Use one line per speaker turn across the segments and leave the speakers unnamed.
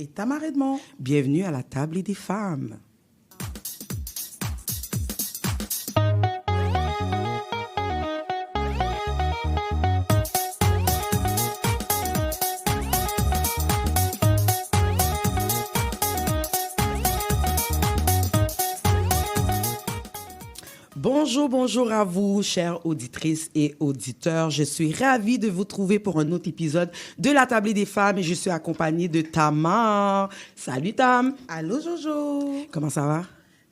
et Tamara Edmond.
Bienvenue à la table des femmes. Bonjour à vous, chères auditrices et auditeurs. Je suis ravie de vous trouver pour un autre épisode de La Table des Femmes et je suis accompagnée de Tamar. Salut Tam.
Allô Jojo.
Comment ça va?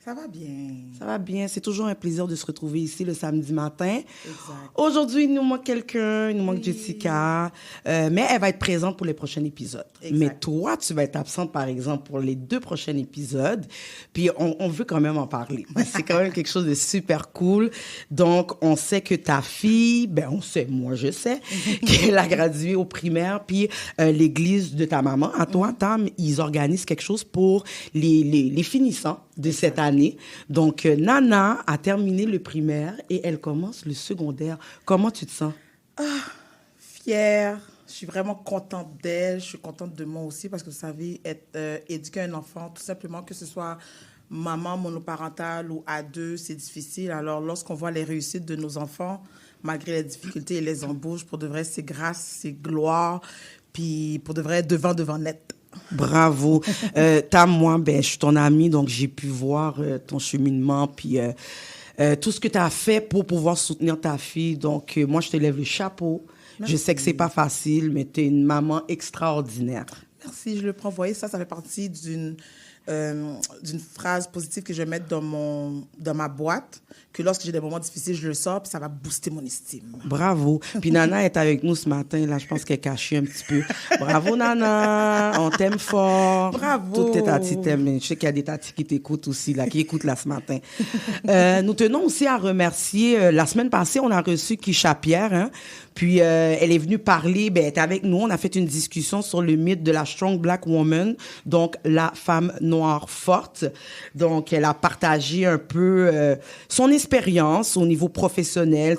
Ça va bien.
Ça va bien. C'est toujours un plaisir de se retrouver ici le samedi matin.
Exact.
Aujourd'hui, il nous manque quelqu'un, il nous manque Jessica, mais elle va être présente pour les prochains épisodes.
Exact.
Mais toi, tu vas être absente, par exemple, pour les 2 prochains épisodes. Puis, on veut quand même en parler. C'est quand même quelque chose de super cool. Donc, on sait que ta fille, on sait, moi je sais, qu'elle a gradué au primaire. Puis, l'église de ta maman, à toi, Tam, ils organisent quelque chose pour les finissants de cette année. Donc, Nana a terminé le primaire et elle commence le secondaire. Comment tu te sens?
Fière. Je suis vraiment contente d'elle. Je suis contente de moi aussi parce que vous savez, éduquer un enfant, tout simplement, que ce soit maman monoparentale ou à deux, c'est difficile. Alors, lorsqu'on voit les réussites de nos enfants, malgré les difficultés et les embûches, pour de vrai, c'est grâce, c'est gloire. Puis, pour de vrai, devant net.
Bravo. Tam, moi, je suis ton amie, donc j'ai pu voir ton cheminement, puis tout ce que tu as fait pour pouvoir soutenir ta fille. Donc, moi, je te lève le chapeau.
Merci.
Je sais que c'est pas facile, mais tu es une maman extraordinaire.
Merci, je le prends. Vous voyez, ça fait partie d'une phrase positive que je vais mettre dans ma boîte, que lorsque j'ai des moments difficiles, je le sors, puis ça va booster mon estime.
Bravo. Puis Nana est avec nous ce matin, là, je pense qu'elle est cachée un petit peu. Bravo, Nana. On t'aime fort.
Bravo.
Toutes tes tatis t'aiment, mais je sais qu'il y a des tatis qui t'écoutent aussi, là, qui écoutent là ce matin. Nous tenons aussi à remercier, la semaine passée, on a reçu Kisha Pierre, hein. Puis, elle est venue parler, elle était avec nous, on a fait une discussion sur le mythe de la strong black woman, donc la femme noire forte. Donc, elle a partagé un peu son expérience au niveau professionnel,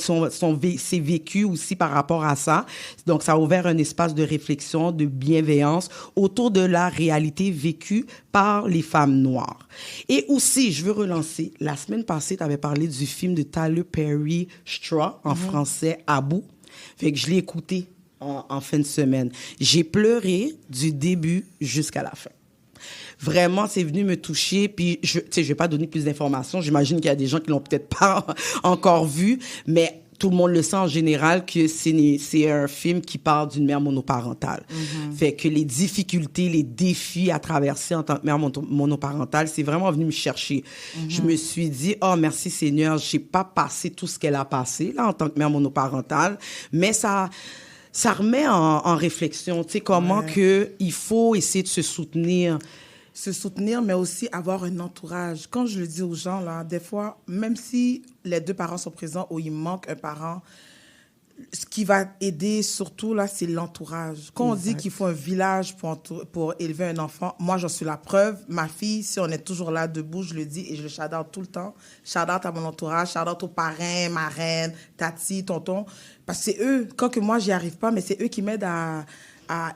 ses vécus aussi par rapport à ça. Donc, ça a ouvert un espace de réflexion, de bienveillance autour de la réalité vécue par les femmes noires. Et aussi, je veux relancer, la semaine passée, tu avais parlé du film de Tyler Perry, Straw, en français, À bout. Fait que je l'ai écouté en fin de semaine. J'ai pleuré du début jusqu'à la fin. Vraiment, c'est venu me toucher. Puis, je vais pas donner plus d'informations. J'imagine qu'il y a des gens qui l'ont peut-être pas encore vu, mais tout le monde le sait en général que c'est un film qui parle d'une mère monoparentale. Fait que les difficultés, les défis à traverser en tant que mère monoparentale, c'est vraiment venu me chercher. Je me suis dit, oh merci Seigneur, j'ai pas passé tout ce qu'elle a passé là en tant que mère monoparentale, mais ça remet en réflexion, tu sais, comment que il faut essayer de se soutenir,
mais aussi avoir un entourage. Quand je le dis aux gens, là, des fois, même si les 2 parents sont présents ou il manque un parent, ce qui va aider surtout, là, c'est l'entourage. Quand on dit qu'il faut un village pour élever un enfant, moi, j'en suis la preuve. Ma fille, si on est toujours là debout, je le dis et je le shout-out tout le temps. Shout-out à mon entourage, shout-out aux parrains, marraines, tati, tonton. Parce que c'est eux, quand que moi, j'y arrive pas, mais c'est eux qui m'aident à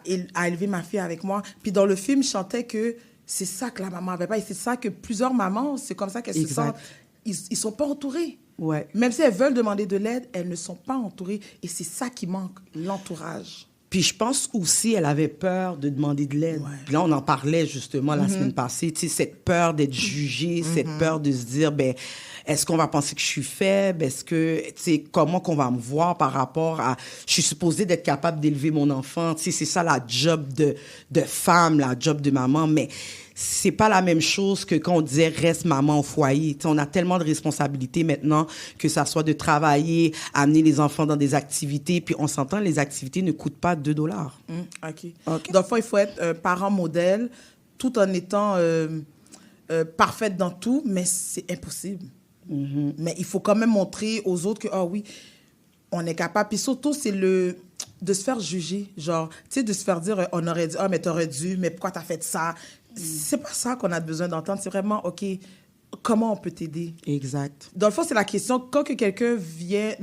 élever ma fille avec moi. Puis dans le film, je chantais que c'est ça que la maman avait pas. Et c'est ça que plusieurs mamans, c'est comme ça qu'elles se sentent. Ils sont pas entourés.
Ouais.
Même si elles veulent demander de l'aide, elles ne sont pas entourées. Et c'est ça qui manque, l'entourage.
Puis je pense aussi elle avait peur de demander de l'aide.
Ouais.
Puis là, on en parlait justement la semaine passée. Tu sais, cette peur d'être jugée, cette peur de se dire, est-ce qu'on va penser que je suis faible? Est-ce que, tu sais, comment qu'on va me voir par rapport à... Je suis supposée d'être capable d'élever mon enfant. Tu sais, c'est ça la job de femme, la job de maman. Mais c'est pas la même chose que quand on disait reste maman au foyer. Tu sais, on a tellement de responsabilités maintenant, que ça soit de travailler, amener les enfants dans des activités. Puis on s'entend, les activités ne coûtent pas $2.
OK. Donc, il faut être parent modèle tout en étant parfaite dans tout, mais c'est impossible. Mais il faut quand même montrer aux autres que, ah oui, on est capable. Puis surtout, c'est de se faire juger. Genre, tu sais, de se faire dire, on aurait dit, ah, mais t'aurais dû, mais pourquoi t'as fait ça? C'est pas ça qu'on a besoin d'entendre. C'est vraiment, OK, comment on peut t'aider?
Exact.
Dans le fond, c'est la question, quand que quelqu'un vient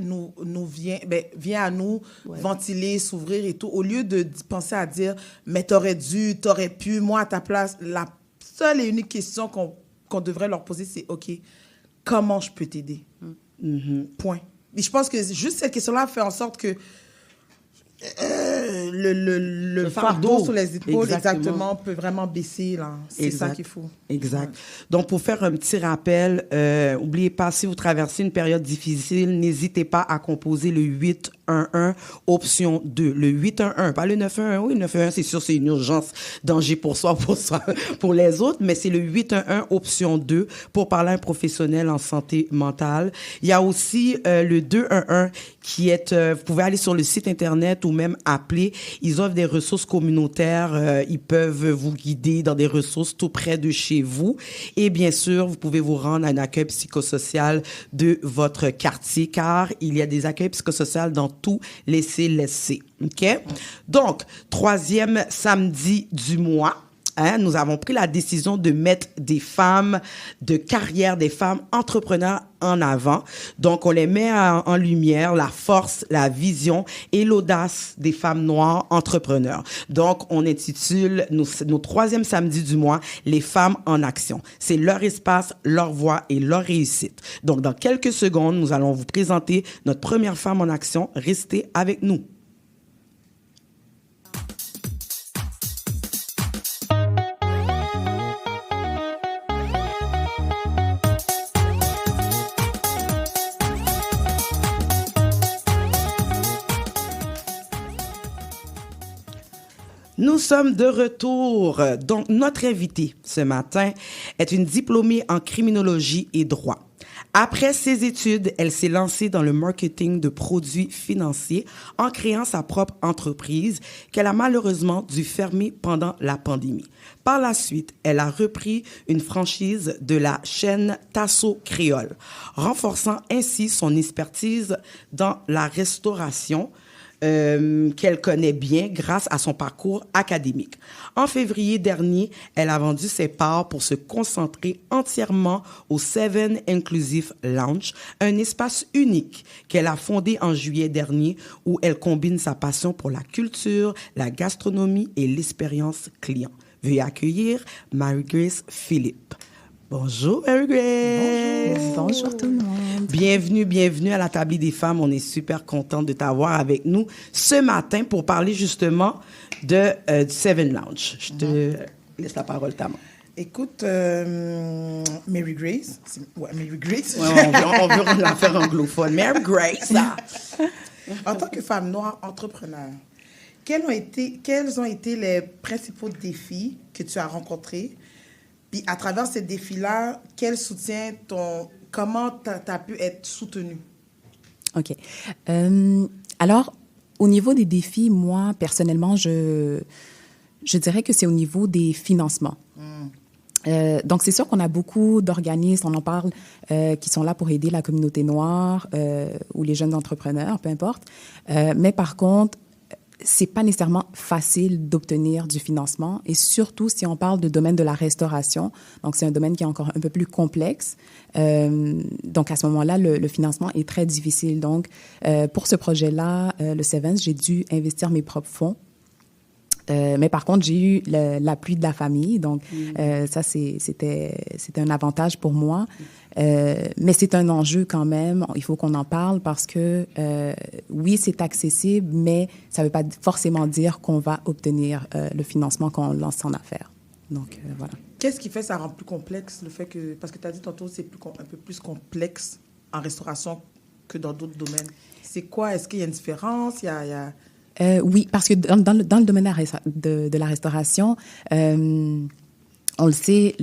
à nous ventiler, s'ouvrir et tout, au lieu de penser à dire, mais t'aurais dû, t'aurais pu, moi à ta place, la seule et unique question qu'on devrait leur poser, c'est, OK, comment je peux t'aider? Point. Et je pense que juste cette question-là fait en sorte que le fardeau sur les épaules, exactement, peut vraiment baisser. Là. C'est ça qu'il faut.
Exact. Ouais. Donc, pour faire un petit rappel, n'oubliez pas, si vous traversez une période difficile, n'hésitez pas à composer le 811, option 2. Le 811, pas le 911. Oui, le 911, c'est sûr, c'est une urgence, danger pour soi, pour les autres, mais c'est le 811, option 2, pour parler à un professionnel en santé mentale. Il y a aussi le 211, qui est, vous pouvez aller sur le site Internet ou même appeler. Ils offrent des ressources communautaires. Ils peuvent vous guider dans des ressources tout près de chez vous. Et bien sûr, vous pouvez vous rendre à un accueil psychosocial de votre quartier, car il y a des accueils psychosociaux dans tous les CLSC. OK? Donc, 3e samedi du mois. Nous avons pris la décision de mettre des femmes de carrière, des femmes entrepreneurs en avant. Donc, on les met en lumière, la force, la vision et l'audace des femmes noires entrepreneurs. Donc, on intitule nos 3e samedi du mois, les femmes en action. C'est leur espace, leur voix et leur réussite. Donc, dans quelques secondes, nous allons vous présenter notre première femme en action. Restez avec nous. Nous sommes de retour. Donc, notre invitée ce matin est une diplômée en criminologie et droit. Après ses études, elle s'est lancée dans le marketing de produits financiers en créant sa propre entreprise qu'elle a malheureusement dû fermer pendant la pandémie. Par la suite, elle a repris une franchise de la chaîne Tasso Créole, renforçant ainsi son expertise dans la restauration qu'elle connaît bien grâce à son parcours académique. En février dernier, elle a vendu ses parts pour se concentrer entièrement au Seven Inclusive Lounge, un espace unique qu'elle a fondé en juillet dernier où elle combine sa passion pour la culture, la gastronomie et l'expérience client. Veuillez accueillir Mary-Grace Philippe. Bonjour, Mary-Grace.
Bonjour tout le monde.
Bienvenue à la Table des femmes. On est super contente de t'avoir avec nous ce matin pour parler justement du Seven Lounge. Je te laisse la parole, Tamara.
Écoute, Mary-Grace. Mary-Grace.
Ouais, on veut la faire anglophone. Mary-Grace.
En tant que femme noire entrepreneur, quels ont été les principaux défis que tu as rencontrés? Puis à travers ces défis-là, quel soutien, comment tu as pu être soutenue?
OK. Alors, au niveau des défis, moi, personnellement, je dirais que c'est au niveau des financements. Donc, c'est sûr qu'on a beaucoup d'organismes, on en parle, qui sont là pour aider la communauté noire ou les jeunes entrepreneurs, peu importe. Mais par contre, c'est pas nécessairement facile d'obtenir du financement, et surtout si on parle du domaine de la restauration. Donc, c'est un domaine qui est encore un peu plus complexe. Donc, à ce moment-là, le financement est très difficile. Donc, pour ce projet-là, le Sevens, j'ai dû investir mes propres fonds. Mais par contre, j'ai eu l'appui de la famille, donc ça, c'était un avantage pour moi. Mais c'est un enjeu quand même, il faut qu'on en parle parce que, oui, c'est accessible, mais ça ne veut pas forcément dire qu'on va obtenir le financement quand on lance son affaire. Donc, voilà.
Qu'est-ce qui fait que ça rend plus complexe, le fait que... Parce que tu as dit tantôt, c'est un peu plus complexe en restauration que dans d'autres domaines. C'est quoi? Est-ce qu'il y a une différence?
Oui, parce que dans le domaine de la restauration, on le sait,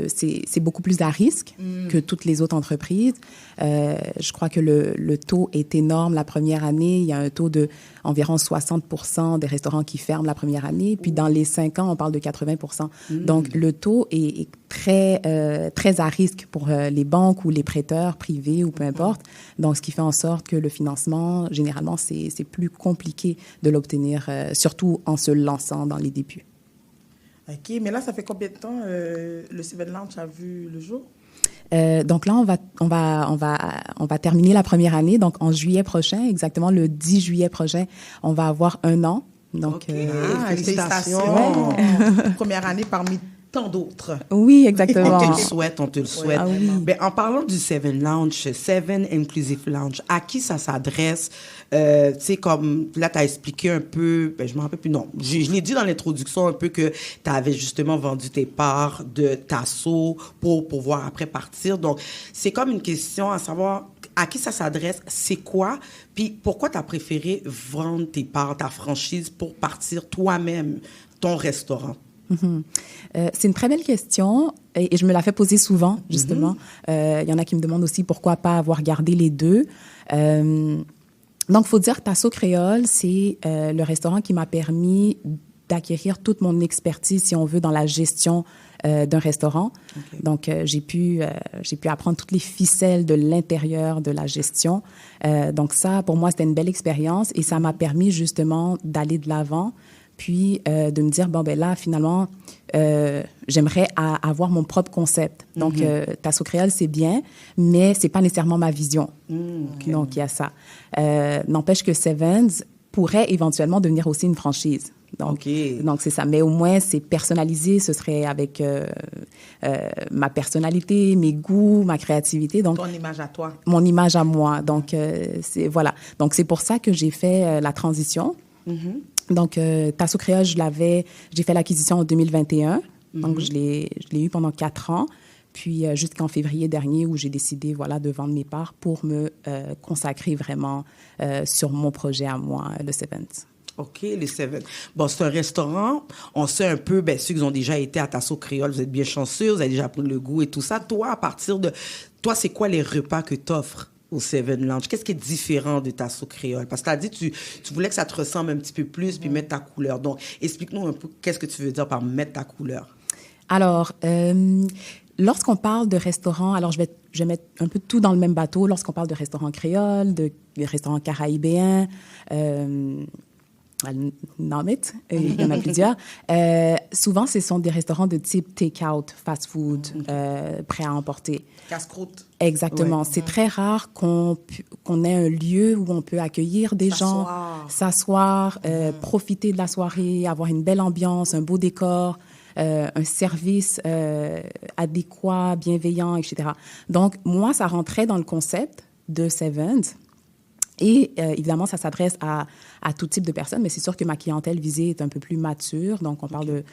c'est beaucoup plus à risque que toutes les autres entreprises. Je crois que le taux est énorme la première année. Il y a un taux de environ 60% des restaurants qui ferment la première année. Puis dans les 5 ans, on parle de 80%. Donc, le taux est très, très à risque pour les banques ou les prêteurs privés ou peu importe. Donc, ce qui fait en sorte que le financement, généralement, c'est plus compliqué de l'obtenir, surtout en se lançant dans les débuts.
OK, mais là, ça fait combien de temps le Seven Lounge a vu le jour?
Donc là, on va terminer la première année. Donc en juillet prochain, exactement le 10 juillet prochain, on va avoir 1 an. Donc,
Okay.
Félicitations. Première année parmi tant d'autres.
Oui, exactement.
On te le souhaite, on te le souhaite.
Ah oui.
Ben, en parlant du Seven Lounge, Seven Inclusive Lounge, à qui ça s'adresse? Tu sais, comme là, tu as expliqué un peu, ben, je me rappelle plus, non, je l'ai dit dans l'introduction un peu que tu avais justement vendu tes parts de Tasso pour pouvoir après partir. Donc, c'est comme une question à savoir à qui ça s'adresse, c'est quoi, puis pourquoi tu as préféré vendre tes parts, ta franchise pour partir toi-même, ton restaurant?
C'est une très belle question et je me la fais poser souvent, justement. Il y en a qui me demandent aussi pourquoi pas avoir gardé les deux. Donc, il faut dire que Tasso Créole, c'est le restaurant qui m'a permis d'acquérir toute mon expertise, si on veut, dans la gestion d'un restaurant. Okay. Donc, j'ai pu apprendre toutes les ficelles de l'intérieur de la gestion. Donc, ça, pour moi, c'était une belle expérience et ça m'a permis justement d'aller de l'avant. Puis de me dire, bon, ben là, finalement, j'aimerais avoir mon propre concept. Donc, Tasso Créole, c'est bien, mais c'est pas nécessairement ma vision. Okay. Donc, il y a ça. N'empêche que Sevens pourrait éventuellement devenir aussi une franchise. Donc, donc c'est ça. Mais au moins, c'est personnalisé. Ce serait avec ma personnalité, mes goûts, ma créativité. Donc,
ton image à toi.
Mon image à moi. Donc, voilà. Donc, c'est pour ça que j'ai fait la transition. Donc, Tasso Créole, j'ai fait l'acquisition en 2021. Donc, je l'ai eu pendant 4 ans. Puis, jusqu'en février dernier, où j'ai décidé, voilà, de vendre mes parts pour me consacrer vraiment sur mon projet à moi, le Sevens.
OK, les Seven. Bon, c'est un restaurant. On sait un peu, ben, ceux qui ont déjà été à Tasso Créole, vous êtes bien chanceux, vous avez déjà pris le goût et tout ça. Toi, à partir de... Toi, c'est quoi les repas que tu offres au Seven Lounge? Qu'est-ce qui est différent de Tasso Créole? Parce que tu as dit tu voulais que ça te ressemble un petit peu plus puis mettre ta couleur. Donc, explique-nous un peu qu'est-ce que tu veux dire par mettre ta couleur.
Alors, lorsqu'on parle de restaurant, alors je vais mettre un peu tout dans le même bateau. Lorsqu'on parle de restaurant créole, de restaurant caraïbéen, name it, il y en a plusieurs. Souvent, ce sont des restaurants de type take-out, fast-food, prêt à emporter.
Casse-croûte.
Exactement. Ouais. C'est très rare qu'on ait un lieu où on peut accueillir des gens, s'asseoir, profiter de la soirée, avoir une belle ambiance, un beau décor, un service adéquat, bienveillant, etc. Donc, moi, ça rentrait dans le concept de Sevens. Et évidemment, ça s'adresse à tout type de personnes, mais c'est sûr que ma clientèle visée est un peu plus mature. Donc, on parle de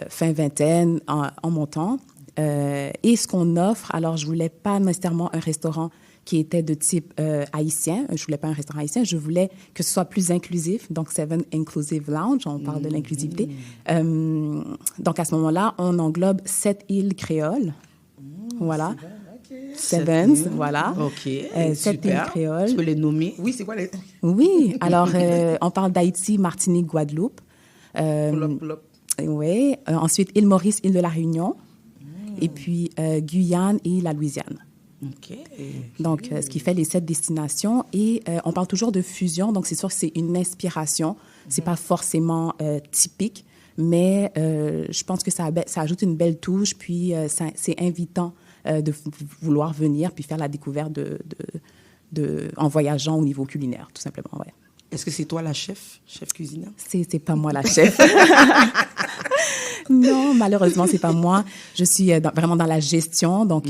fin vingtaine en montant. Et ce qu'on offre, alors je voulais pas nécessairement un restaurant qui était de type haïtien. Je voulais pas un restaurant haïtien. Je voulais que ce soit plus inclusif. Donc, Seven Inclusive Lounge, on parle de l'inclusivité. Donc, à ce moment-là, on englobe 7 îles créoles. Voilà. Sevens, voilà.
OK.
7 îles créoles.
Tu peux les nommer?
Oui, c'est quoi les...
Oui. Alors, on parle d'Haïti, Martinique, Guadeloupe. Oui. Ensuite, île Maurice, île de la Réunion. Et puis, Guyane et la Louisiane.
OK.
Donc, ce qui fait les 7 destinations. Et on parle toujours de fusion. Donc, c'est sûr que c'est une inspiration. C'est pas forcément typique, mais je pense que ça ajoute une belle touche. Puis, c'est invitant de vouloir venir puis faire la découverte en voyageant au niveau culinaire, tout simplement, ouais.
Est-ce que c'est toi la chef cuisinière?
C'est pas moi la chef. Non, malheureusement, c'est pas moi. Je suis vraiment dans la gestion, donc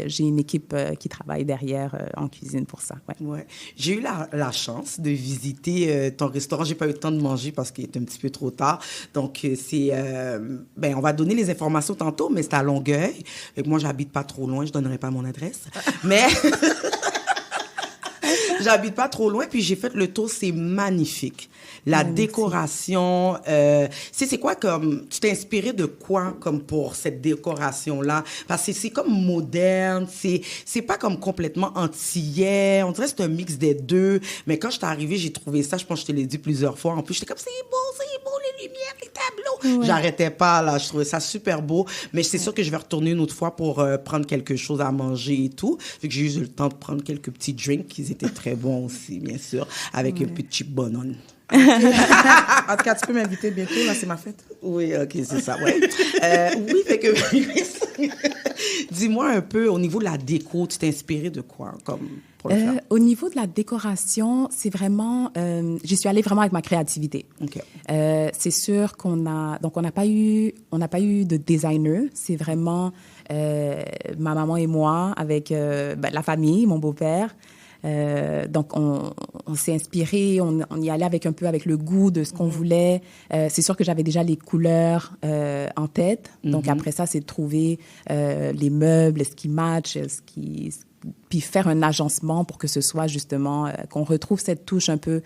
j'ai une équipe qui travaille derrière en cuisine pour ça. Ouais.
Ouais. J'ai eu la chance de visiter ton restaurant. J'ai pas eu le temps de manger parce qu'il est un petit peu trop tard. Donc on va donner les informations tantôt, mais c'est à Longueuil. Et moi, j'habite pas trop loin. Je donnerai pas mon adresse, mais j'habite pas trop loin. Puis j'ai fait le tour. C'est magnifique. La décoration, c'est quoi comme... Tu t'es inspiré de quoi comme pour cette décoration-là? Parce que c'est comme moderne, c'est pas comme complètement antillais. On dirait que c'est un mix des deux. Mais quand je suis arrivée, j'ai trouvé ça, je pense que je te l'ai dit plusieurs fois. En plus, j'étais comme, c'est beau, les lumières, les tableaux. Ouais. J'arrêtais pas, là. Je trouvais ça super beau. Mais c'est sûr que je vais retourner une autre fois pour prendre quelque chose à manger et tout. Vu que j'ai eu le temps de prendre quelques petits drinks. Ils étaient très bons aussi, bien sûr, avec un petit bonhomme.
En tout cas, tu peux m'inviter bientôt, là, c'est ma fête.
Oui, OK, c'est ça, ouais. Oui, fait que... Dis-moi un peu, au niveau de la déco, tu t'es inspiré de quoi, comme pour le faire?
Au niveau de la décoration, c'est vraiment... j'y suis allée vraiment avec ma créativité.
OK.
C'est sûr qu'on a... Donc, on n'a pas eu de designer. C'est vraiment ma maman et moi avec la famille, mon beau-père. Donc, on s'est inspiré, on y allait avec un peu avec le goût de ce qu'on voulait. C'est sûr que j'avais déjà les couleurs en tête. Donc, après ça, c'est de trouver les meubles, ce qui match, puis faire un agencement pour que ce soit justement, qu'on retrouve cette touche un peu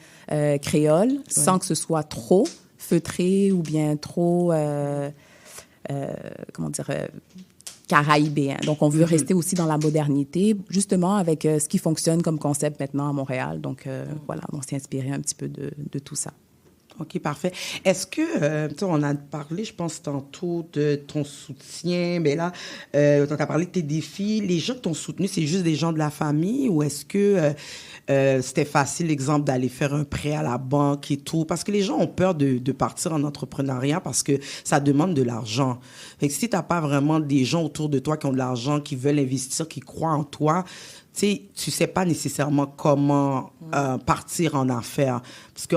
créole, sans que ce soit trop feutré ou bien trop, comment dire... caraïbéen. Donc, on veut rester aussi dans la modernité, justement avec ce qui fonctionne comme concept maintenant à Montréal. Donc, voilà, on s'est inspiré un petit peu de tout ça.
OK, parfait. Est-ce que, tu sais, on a parlé, je pense, tantôt de ton soutien, mais là, tu as parlé de tes défis. Les gens qui t'ont soutenu, c'est juste des gens de la famille ou est-ce que c'était facile, exemple, d'aller faire un prêt à la banque et tout? Parce que les gens ont peur de partir en entrepreneuriat parce que ça demande de l'argent. Fait que si tu n'as pas vraiment des gens autour de toi qui ont de l'argent, qui veulent investir, qui croient en toi, tu sais pas nécessairement comment partir en affaires.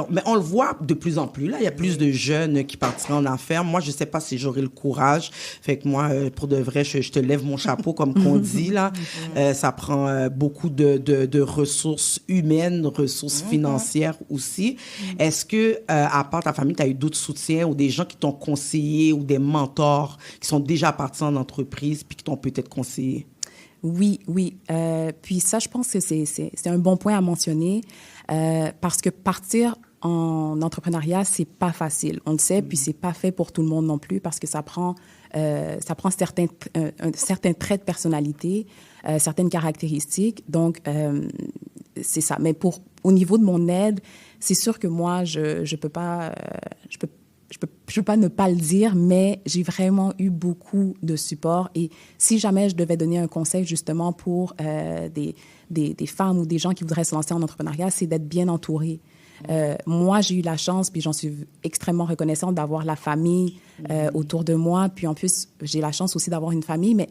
Mais on le voit de plus en plus. Là, il y a plus de jeunes qui partiraient en affaires. Moi, je sais pas si j'aurai le courage. Fait que moi, pour de vrai, je te lève mon chapeau, comme qu'on dit, là. Ça prend beaucoup de ressources humaines, ressources financières aussi. Est-ce que, à part ta famille, tu as eu d'autres soutiens ou des gens qui t'ont conseillé ou des mentors qui sont déjà partis en entreprise puis qui t'ont peut-être conseillé?
Oui, oui. Puis ça, je pense que c'est un bon point à mentionner parce que partir en entrepreneuriat, c'est pas facile. On le sait, puis c'est pas fait pour tout le monde non plus parce que ça prend certains traits de personnalité, certaines caractéristiques. Donc, c'est ça. Mais au niveau de mon aide, c'est sûr que moi, je peux pas ne pas le dire, mais j'ai vraiment eu beaucoup de support. Et si jamais je devais donner un conseil justement pour des femmes ou des gens qui voudraient se lancer en entrepreneuriat, c'est d'être bien entourée. Moi, j'ai eu la chance, puis j'en suis extrêmement reconnaissante d'avoir la famille autour de moi. Puis en plus, j'ai la chance aussi d'avoir une famille mais,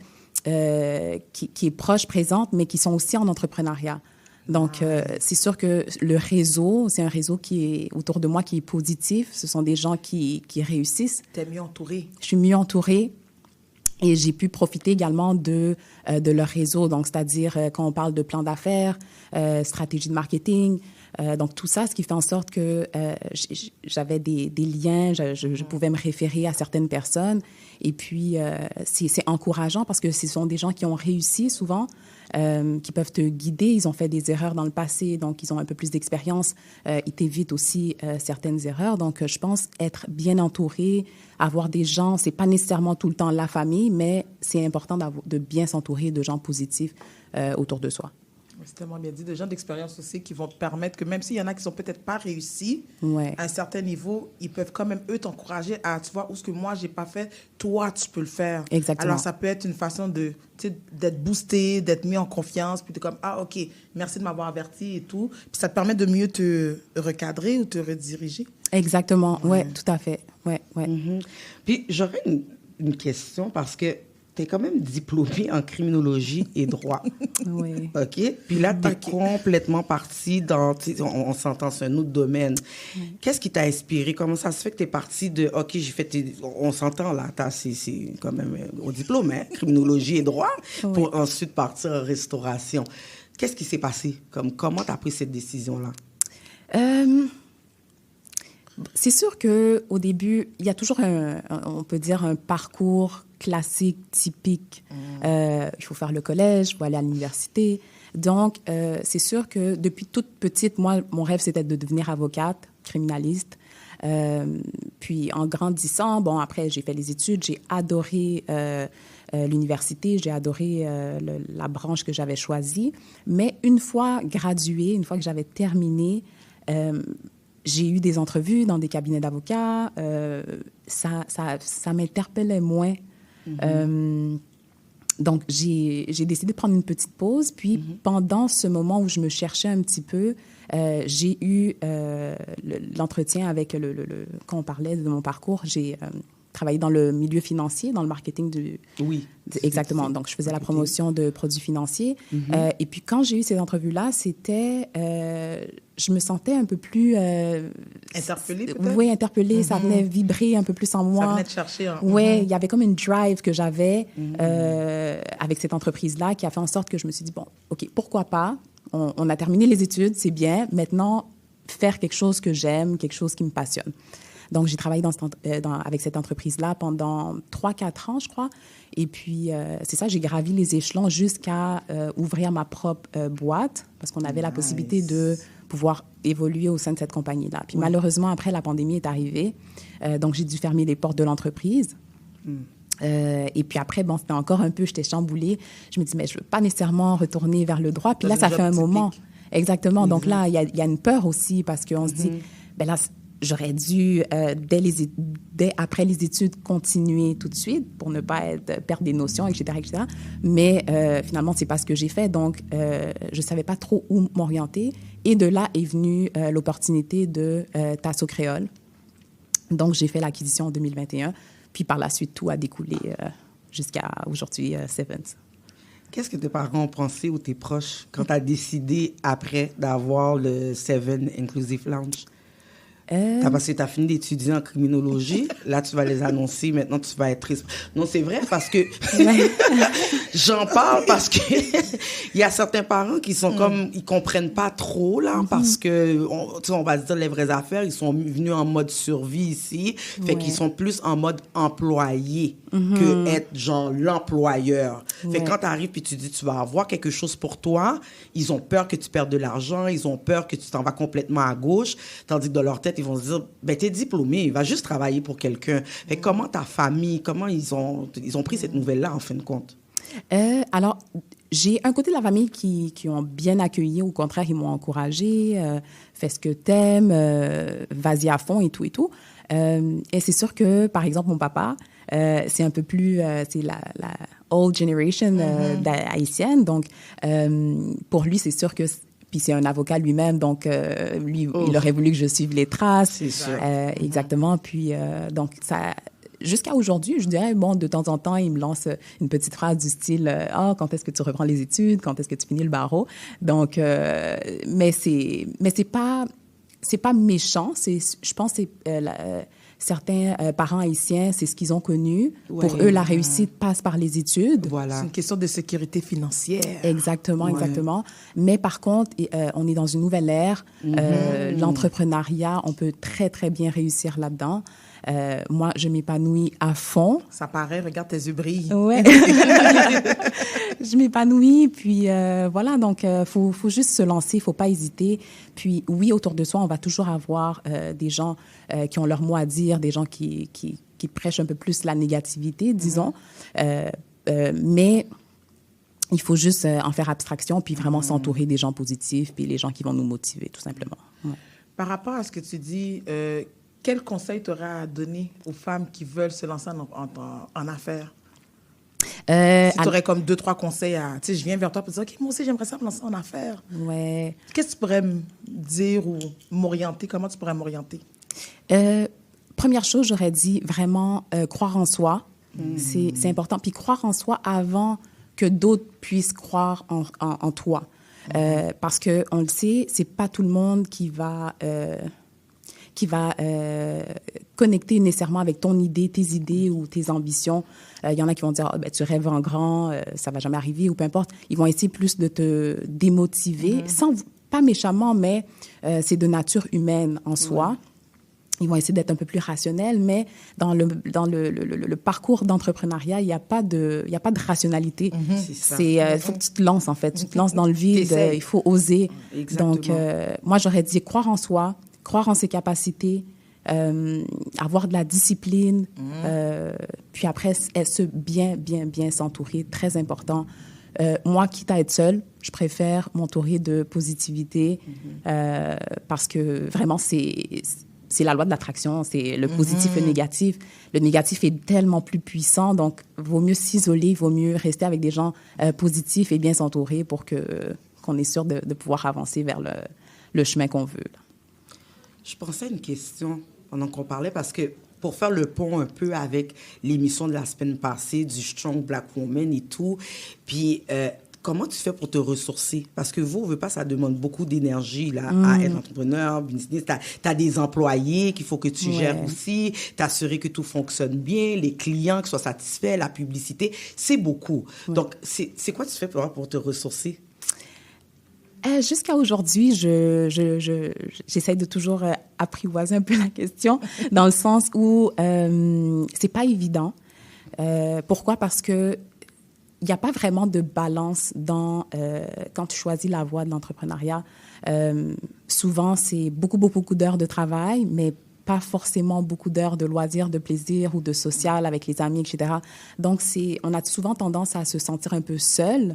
qui est proche, présente, mais qui sont aussi en entrepreneuriat. Donc, c'est sûr que le réseau, c'est un réseau qui est autour de moi qui est positif. Ce sont des gens qui réussissent.
Tu es mieux entourée.
Je suis mieux entourée et j'ai pu profiter également de leur réseau. Donc, c'est-à-dire quand on parle de plan d'affaires, stratégie de marketing, donc tout ça, ce qui fait en sorte que j'avais des liens, je pouvais me référer à certaines personnes. Et puis, c'est encourageant parce que ce sont des gens qui ont réussi souvent, qui peuvent te guider. Ils ont fait des erreurs dans le passé, donc ils ont un peu plus d'expérience. Ils t'évitent aussi certaines erreurs. Donc, je pense être bien entouré, avoir des gens, c'est pas nécessairement tout le temps la famille, mais c'est important de bien s'entourer de gens positifs autour de soi.
C'est tellement bien dit. Des gens d'expérience aussi qui vont te permettre que même s'il y en a qui sont peut-être pas réussis à un certain niveau, ils peuvent quand même, eux, t'encourager à, tu vois, où ce que moi, j'ai pas fait, toi, tu peux le faire.
Exactement.
Alors, ça peut être une façon d'être boosté, d'être mis en confiance, puis de comme, ah, OK, merci de m'avoir averti et tout. Puis ça te permet de mieux te recadrer ou te rediriger.
Exactement. Ouais, tout à fait. Ouais.
Mm-hmm. Puis j'aurais une question parce que tu es quand même diplômée en criminologie et droit.
Oui.
OK? Puis là, tu es complètement partie dans... On s'entend, c'est un autre domaine. Qu'est-ce qui t'a inspiré? Comment ça se fait que tu es partie de... OK, j'ai fait... On s'entend, là. C'est quand même au diplôme, hein? Criminologie et droit, pour ensuite partir en restauration. Qu'est-ce qui s'est passé? Comment tu as pris cette décision-là?
C'est sûr qu'au début, il y a toujours on peut dire, un parcours classique, typique. Il faut faire le collège, il faut aller à l'université. Donc, c'est sûr que depuis toute petite, moi, mon rêve, c'était de devenir avocate, criminaliste. Puis, en grandissant, bon, après, j'ai fait les études, j'ai adoré l'université, j'ai adoré la branche que j'avais choisie. Mais une fois graduée, une fois que j'avais terminé, j'ai eu des entrevues dans des cabinets d'avocats. Ça m'interpellait moins. Donc, j'ai décidé de prendre une petite pause. Puis, pendant ce moment où je me cherchais un petit peu, j'ai eu l'entretien avec quand on parlait de mon parcours, j'ai travaillé dans le milieu financier, dans le marketing du...
Oui.
Exactement. Donc, je faisais la promotion de produits financiers. Et puis, quand j'ai eu ces entrevues-là, c'était... je me sentais un peu plus...
Interpellée, peut-être?
Oui, interpellée. Ça venait vibrer un peu plus en moi.
Ça venait te chercher.
Oui, il y avait comme une drive que j'avais avec cette entreprise-là qui a fait en sorte que je me suis dit, bon, OK, pourquoi pas? On a terminé les études, c'est bien. Maintenant, faire quelque chose que j'aime, quelque chose qui me passionne. Donc, j'ai travaillé avec cette entreprise-là pendant 3-4 ans, je crois. Et puis, c'est ça, j'ai gravi les échelons jusqu'à ouvrir ma propre boîte parce qu'on avait la possibilité de pouvoir évoluer au sein de cette compagnie-là. Puis, malheureusement, après, la pandémie est arrivée. Donc, j'ai dû fermer les portes de l'entreprise. Et puis après, bon, c'était encore un peu, j'étais chamboulée. Je me dis, mais je ne veux pas nécessairement retourner vers le droit. Puis là, ça fait un moment. Exactement. Donc là, il y a une peur aussi parce qu'on se dit, ben là, j'aurais dû, dès après les études, continuer tout de suite pour ne pas perdre des notions, etc., etc. Mais finalement, ce n'est pas ce que j'ai fait. Donc, je ne savais pas trop où m'orienter. Et de là est venue l'opportunité de Tasso Créole. Donc, j'ai fait l'acquisition en 2021. Puis par la suite, tout a découlé jusqu'à aujourd'hui, Sevens.
Qu'est-ce que tes parents ont pensé ou tes proches quand tu as décidé après d'avoir le Seven Inclusive Lounge? Parce que tu as fini d'étudier en criminologie. Là, tu vas les annoncer. Maintenant, tu vas être triste. Non, c'est vrai parce que... J'en parle parce que il y a certains parents qui sont comme... Ils comprennent pas trop, là, parce que, on va se dire les vraies affaires. Ils sont venus en mode survie ici. Fait qu'ils sont plus en mode employé que être, genre, l'employeur. Fait que quand tu arrives puis tu dis tu vas avoir quelque chose pour toi, ils ont peur que tu perdes de l'argent. Ils ont peur que tu t'en vas complètement à gauche. Tandis que dans leur tête, ils vont se dire, ben, t'es diplômé, va juste travailler pour quelqu'un. Fait que comment ta famille, comment ils ont pris cette nouvelle-là, en fin de compte?
Alors, j'ai un côté de la famille qui ont bien accueilli. Au contraire, ils m'ont encouragé. Fais ce que t'aimes, vas-y à fond et tout et tout. Et c'est sûr que, par exemple, mon papa, c'est un peu plus... c'est la old generation haïtienne. Donc, pour lui, c'est sûr que... Puis c'est un avocat lui-même, donc lui, il aurait voulu que je suive les traces.
C'est sûr.
Exactement. Puis, donc, ça... Jusqu'à aujourd'hui, je dirais, bon, de temps en temps, il me lance une petite phrase du style « Ah, quand est-ce que tu reprends les études? Quand est-ce que tu finis le barreau? » Donc, mais c'est pas méchant. Je pense que certains parents haïtiens, c'est ce qu'ils ont connu. Pour eux, la réussite passe par les études.
Voilà.
C'est une question de sécurité financière.
Exactement, exactement. Mais par contre, on est dans une nouvelle ère. L'entrepreneuriat, on peut très, très bien réussir là-dedans. Moi, je m'épanouis à fond.
Ça paraît, regarde, tes yeux brillent.
Ouais. Je m'épanouis, puis voilà, donc faut juste se lancer, faut pas hésiter. Puis oui, autour de soi, on va toujours avoir des gens qui ont leur mot à dire, des gens qui prêchent un peu plus la négativité, disons. Mais il faut juste en faire abstraction, puis vraiment s'entourer des gens positifs, puis les gens qui vont nous motiver, tout simplement. Ouais.
Par rapport à ce que tu dis, quel conseil tu aurais à donner aux femmes qui veulent se lancer en affaires? Si tu aurais comme 2-3 conseils à... Tu sais, je viens vers toi pour te dire, OK, moi aussi, j'aimerais ça me lancer en affaires.
Ouais.
Qu'est-ce que tu pourrais me dire ou m'orienter? Comment tu pourrais m'orienter?
Première chose, j'aurais dit vraiment croire en soi. C'est important. Puis croire en soi avant que d'autres puissent croire en toi. Parce qu'on le sait, c'est pas tout le monde qui va connecter nécessairement avec ton idée, tes idées ou tes ambitions. Il y en a qui vont dire, tu rêves en grand, ça va jamais arriver, ou peu importe. Ils vont essayer plus de te démotiver, pas méchamment, mais c'est de nature humaine en soi. Ils vont essayer d'être un peu plus rationnels, mais dans le parcours d'entrepreneuriat, il n'y a pas de rationalité. Il faut que tu te lances, en fait. Tu te lances dans le vide, il faut oser.
Exactement.
Donc, moi, j'aurais dit croire en soi, croire en ses capacités, avoir de la discipline, puis après, bien s'entourer, très important. Moi, quitte à être seule, je préfère m'entourer de positivité parce que vraiment, c'est la loi de l'attraction, c'est le positif, le négatif. Le négatif est tellement plus puissant, donc vaut mieux s'isoler, vaut mieux rester avec des gens positifs et bien s'entourer pour qu'on est sûr de pouvoir avancer vers le chemin qu'on veut. Là.
Je pensais à une question pendant qu'on parlait, parce que pour faire le pont un peu avec l'émission de la semaine passée du Strong Black Woman et tout, puis comment tu fais pour te ressourcer? Parce que vous, on veut pas, ça demande beaucoup d'énergie là, à être entrepreneur, business. Tu as des employés qu'il faut que tu gères aussi, t'assurer que tout fonctionne bien, les clients qui soient satisfaits, la publicité, c'est beaucoup. Ouais. Donc, c'est quoi tu fais pour te ressourcer?
Jusqu'à aujourd'hui, j'essaie de toujours apprivoiser un peu la question, dans le sens où c'est pas évident. Pourquoi? Parce que il n'y a pas vraiment de balance quand tu choisis la voie de l'entrepreneuriat. Souvent, c'est beaucoup d'heures de travail, mais pas forcément beaucoup d'heures de loisirs, de plaisir ou de social avec les amis, etc. Donc, on a souvent tendance à se sentir un peu seul.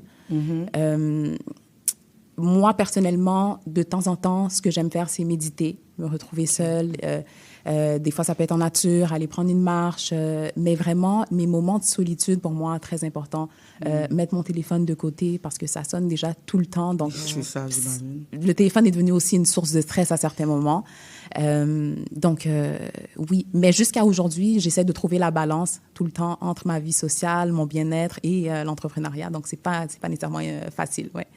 Moi, personnellement, de temps en temps, ce que j'aime faire, c'est méditer, me retrouver seule. Des fois, ça peut être en nature, aller prendre une marche. Mais vraiment, mes moments de solitude, pour moi, très important. Mettre mon téléphone de côté parce que ça sonne déjà tout le temps. Donc, le téléphone est devenu aussi une source de stress à certains moments. Donc, oui. Mais jusqu'à aujourd'hui, j'essaie de trouver la balance tout le temps entre ma vie sociale, mon bien-être et l'entrepreneuriat. Donc, c'est pas nécessairement facile, ouais.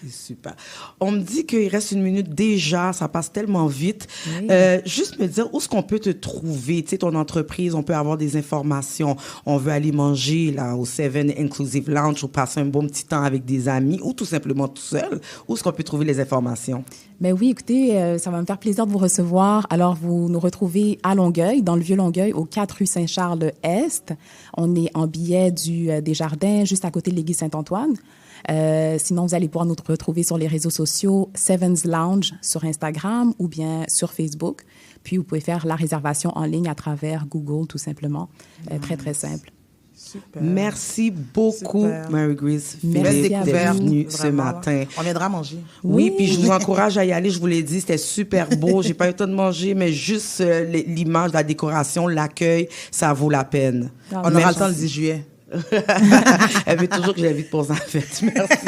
Super. On me dit qu'il reste 1 minute déjà, ça passe tellement vite. Oui. Juste me dire, où est-ce qu'on peut te trouver? Tu sais, ton entreprise, on peut avoir des informations. On veut aller manger là au Seven Inclusive Lounge ou passer un bon petit temps avec des amis ou tout simplement tout seul. Où est-ce qu'on peut trouver les informations?
Ben oui, écoutez, ça va me faire plaisir de vous recevoir. Alors, vous nous retrouvez à Longueuil, dans le Vieux-Longueuil, au 4 rue Saint-Charles-Est. On est en billet des Jardins, juste à côté de l'église Saint-Antoine. Sinon, vous allez pouvoir nous retrouver sur les réseaux sociaux Seven's Lounge sur Instagram ou bien sur Facebook. Puis, vous pouvez faire la réservation en ligne à travers Google, tout simplement. Très, très simple.
Super. Merci beaucoup, Mary-Grace.
Merci
d'être venue ce matin.
On viendra manger.
Oui, puis je vous encourage à y aller. Je vous l'ai dit, c'était super beau. J'ai pas eu le temps de manger, mais juste l'image, la décoration, l'accueil, ça vaut la peine.
On aura le temps le 10 juillet.
Elle veut toujours que j'invite pour en fête. Merci.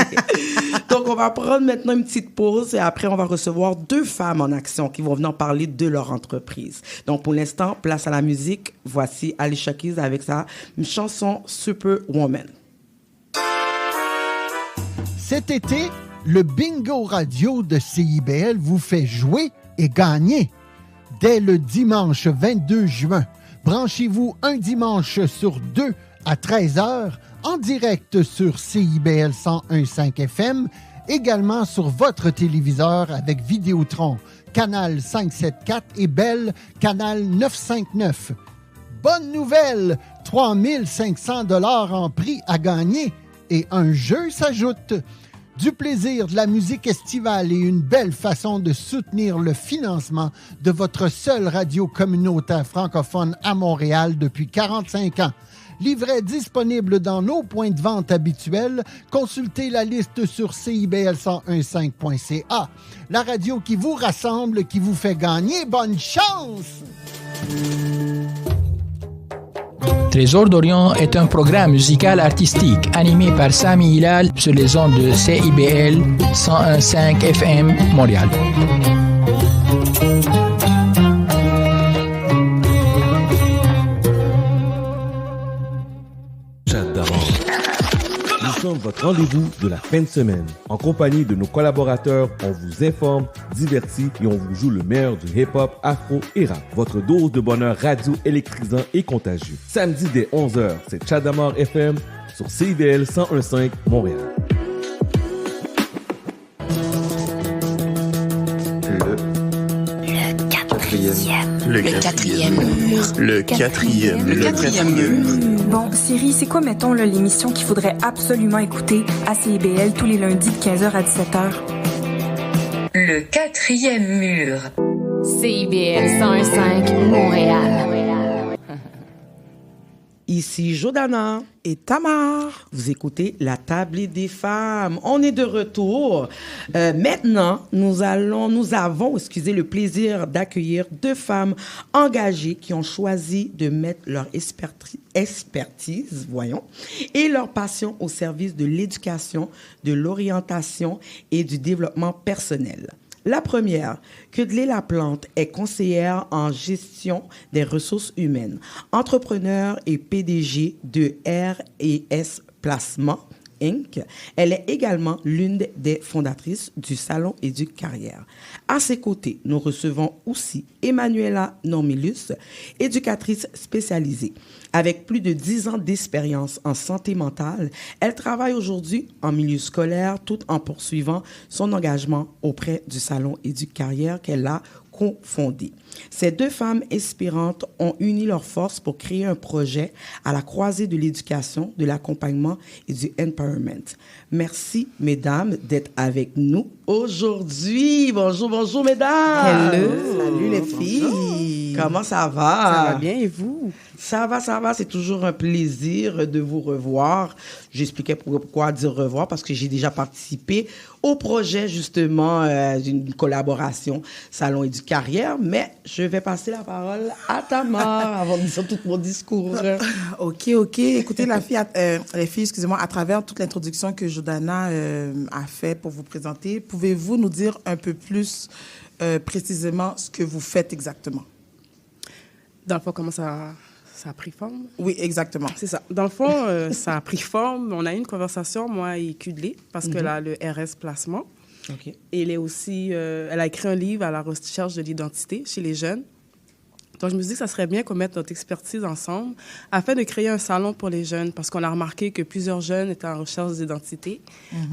Donc, on va prendre maintenant une petite pause et après, on va recevoir 2 femmes en action qui vont venir parler de leur entreprise. Donc, pour l'instant, place à la musique. Voici Alicia Keys avec sa chanson Superwoman.
Cet été, le bingo radio de CIBL vous fait jouer et gagner. Dès le dimanche 22 juin, branchez-vous un dimanche sur 2 à 13h, en direct sur CIBL 101.5 FM, également sur votre téléviseur avec Vidéotron, Canal 574 et Bell, Canal 959. Bonne nouvelle! 3 500 $ en prix à gagner et un jeu s'ajoute. Du plaisir, de la musique estivale et une belle façon de soutenir le financement de votre seule radio communautaire francophone à Montréal depuis 45 ans. Livret disponible dans nos points de vente habituels. Consultez la liste sur CIBL1015.ca. La radio qui vous rassemble, qui vous fait gagner. Bonne chance!
Trésor d'Orient est un programme musical artistique animé par Sami Hilal sur les ondes de CIBL 101.5 FM Montréal.
Nous sommes votre rendez-vous de la fin de semaine. En compagnie de nos collaborateurs, on vous informe, divertit et on vous joue le meilleur du hip-hop, afro et rap. Votre dose de bonheur radio électrisant et contagieux. Samedi dès 11h, c'est Chadamar FM sur CIBL 101.5 Montréal.
Le quatrième mur.
Bon, Siri, c'est quoi, mettons, là, l'émission qu'il faudrait absolument écouter à CIBL tous les lundis de 15h à 17h?
Le quatrième mur.
CIBL 101.5 Montréal.
Ici Jordana
et Tamar.
Vous écoutez La Table des femmes. On est de retour. Maintenant, nous avons, le plaisir d'accueillir 2 femmes engagées qui ont choisi de mettre leur expertise, et leur passion au service de l'éducation, de l'orientation et du développement personnel. La première, Kudley Laplante, est conseillère en gestion des ressources humaines, entrepreneur et PDG de R&S Placement, Inc. Elle est également l'une des fondatrices du Salon Éduc-Carrière. À ses côtés, nous recevons aussi Emmanuela Normilus, éducatrice spécialisée. Avec plus de 10 ans d'expérience en santé mentale, elle travaille aujourd'hui en milieu scolaire tout en poursuivant son engagement auprès du Salon Éduc-Carrière qu'elle a cofondé. Ces 2 femmes inspirantes ont uni leurs forces pour créer un projet à la croisée de l'éducation, de l'accompagnement et du empowerment. Merci, mesdames, d'être avec nous aujourd'hui. Bonjour, mesdames.
Hello. Salut, les filles.
Comment ça va?
Ça va bien, et vous?
Ça va. C'est toujours un plaisir de vous revoir. J'expliquais pourquoi dire revoir, parce que j'ai déjà participé au projet, justement, d'une collaboration Salon Éduc-Carrière, mais je vais passer la parole à Tamar avant de dire tout mon discours.
OK. Écoutez, les filles, excusez-moi, à travers toute l'introduction que Jordana a fait pour vous présenter, pouvez-vous nous dire un peu plus précisément ce que vous faites exactement?
Dans le fond, comment ça a pris forme?
Oui, exactement.
C'est ça. Dans le fond, ça a pris forme. On a eu une conversation, moi et Kudley, parce qu'elle a le RS Placement.
OK.
Et elle est aussi, elle a écrit un livre à la recherche de l'identité chez les jeunes. Donc, je me suis dit que ça serait bien qu'on mette notre expertise ensemble afin de créer un salon pour les jeunes, parce qu'on a remarqué que plusieurs jeunes étaient en recherche d'identité.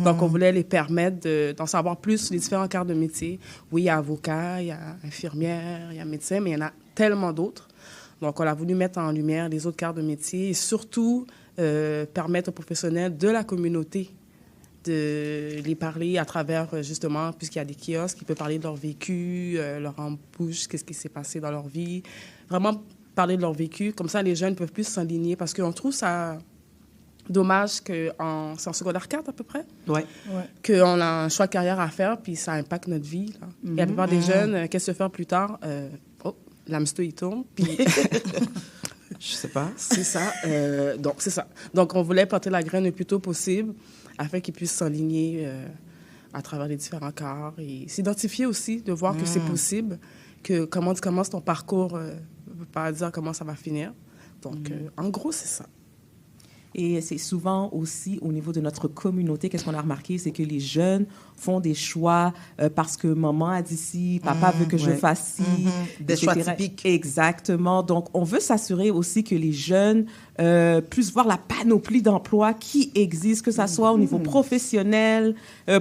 Donc, on voulait les permettre d'en savoir plus sur les différents quarts de métier. Oui, il y a avocat, il y a infirmière, il y a médecin, mais il y en a tellement d'autres. Donc, on a voulu mettre en lumière les autres quarts de métier et surtout permettre aux professionnels de la communauté de les parler à travers, justement, puisqu'il y a des kiosques, qui peuvent parler de leur vécu, leur embouche, qu'est-ce qui s'est passé dans leur vie. Vraiment parler de leur vécu. Comme ça, les jeunes peuvent plus s'aligner parce qu'on trouve ça dommage c'est en secondaire 4 à peu près, qu'on a un choix de carrière à faire, puis ça impacte notre vie. Là. Et la plupart des jeunes, qu'est-ce que faire plus tard? L'hamster, il tourne, puis...
Je sais pas.
C'est ça. Donc, c'est ça. Donc, on voulait planter la graine le plus tôt possible afin qu'ils puissent s'aligner à travers les différents quarts et s'identifier aussi, de voir que c'est possible, que comment tu commences ton parcours ne veut pas dire comment ça va finir. Donc, en gros, c'est ça.
Et c'est souvent aussi au niveau de notre communauté, qu'est-ce qu'on a remarqué, c'est que les jeunes font des choix parce que maman a dit ci, papa veut que je fasse ci.
Des choix typiques.
Exactement. Donc, on veut s'assurer aussi que les jeunes puissent voir la panoplie d'emplois qui existent, que ça soit au niveau professionnel,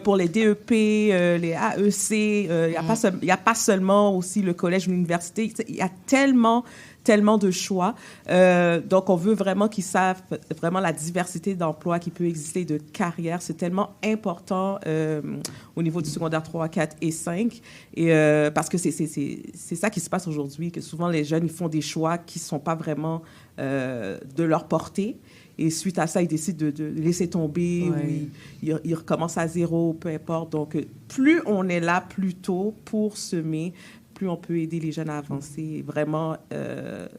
pour les DEP, les AEC. Il n'y a pas seulement aussi le collège ou l'université. Il y a tellement de choix. Donc, on veut vraiment qu'ils savent vraiment la diversité d'emplois qui peut exister, de carrière. C'est tellement important au niveau du secondaire 3, 4 et 5. Et, parce que c'est ça qui se passe aujourd'hui, que souvent les jeunes ils font des choix qui ne sont pas vraiment de leur portée. Et suite à ça, ils décident de laisser tomber, ou ils recommencent à zéro, peu importe. Donc, plus on est là plus tôt pour semer, plus on peut aider les jeunes à avancer et vraiment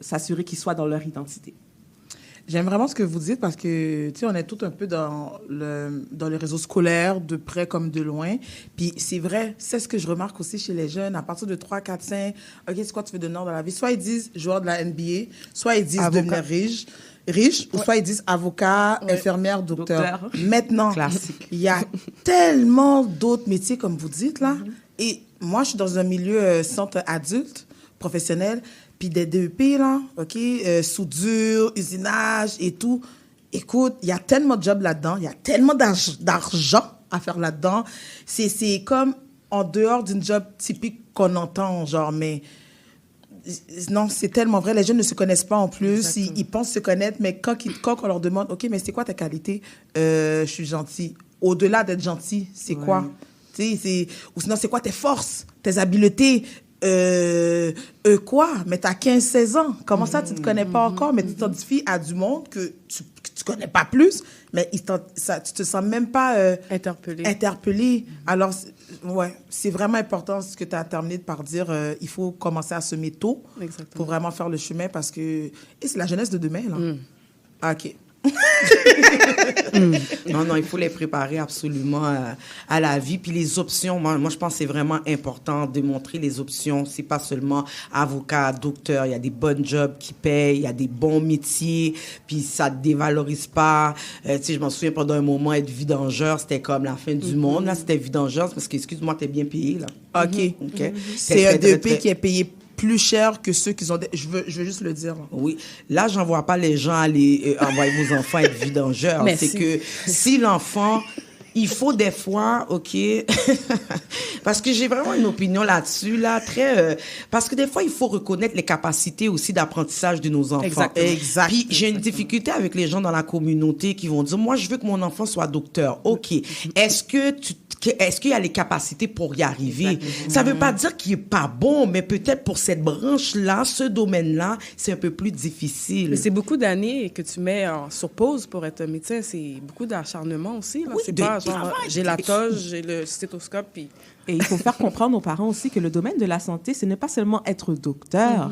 s'assurer qu'ils soient dans leur identité.
J'aime vraiment ce que vous dites parce que, tu sais, on est tout un peu dans le réseau scolaire, de près comme de loin. Puis c'est vrai, c'est ce que je remarque aussi chez les jeunes, à partir de 3, 4, 5, OK, c'est quoi tu veux devenir dans la vie? Soit ils disent joueur de la NBA, soit ils disent devenir riche, ou soit ils disent avocat, infirmière, docteur. Maintenant, il y a tellement d'autres métiers, comme vous dites, là. Et moi, je suis dans un milieu centre adulte, professionnel, puis des DEP, là, OK, soudure, usinage et tout. Écoute, il y a tellement de jobs là-dedans, il y a tellement d'argent à faire là-dedans. C'est comme en dehors d'une job typique qu'on entend, genre, mais... Non, c'est tellement vrai. Les jeunes ne se connaissent pas en plus. Ils pensent se connaître, mais quand on leur demande, OK, mais c'est quoi ta qualité? Je suis gentil. Au-delà d'être gentil, c'est quoi? Ou sinon, c'est quoi tes forces, tes habiletés? Quoi? Mais t'as 15-16 ans. Comment ça, tu te connais pas encore, mais tu t'identifies à du monde que tu connais pas plus, mais tu te sens même pas interpellé. Alors, c'est vraiment important ce que tu as terminé par dire. Il faut commencer à semer tôt pour vraiment faire le chemin parce que... Et c'est la jeunesse de demain, là. Ah, OK.
Non, il faut les préparer absolument à la vie. Puis les options, moi, je pense que c'est vraiment important de montrer les options. C'est pas seulement avocat, docteur. Il y a des bonnes jobs qui payent, il y a des bons métiers, puis ça te dévalorise pas. Tu sais, je m'en souviens pendant un moment, être vidangeur, c'était comme la fin du monde. Là, c'était vidangeur parce que, excuse-moi, t'es bien payé, là.
OK. C'est un DEP qui est payé plus cher que ceux qui ont... Je veux juste le dire.
Oui. Là, j'envoie pas les gens aller envoyer vos enfants être vidangeurs. C'est que si l'enfant... Il faut des fois, OK, parce que j'ai vraiment une opinion là-dessus, là, très... parce que des fois, il faut reconnaître les capacités aussi d'apprentissage de nos enfants.
Exact.
Puis j'ai une difficulté avec les gens dans la communauté qui vont dire, moi, je veux que mon enfant soit docteur. OK. Est-ce qu'il y a les capacités pour y arriver?
Exactement.
Ça veut pas dire qu'il est pas bon, mais peut-être pour cette branche-là, ce domaine-là, c'est un peu plus difficile.
Mais c'est beaucoup d'années que tu mets sur pause pour être médecin. C'est beaucoup d'acharnement aussi, là.
Oui,
c'est pas genre, j'ai la toge, j'ai le stéthoscope, puis...
Et il faut faire comprendre aux parents aussi que le domaine de la santé, ce n'est pas seulement être docteur.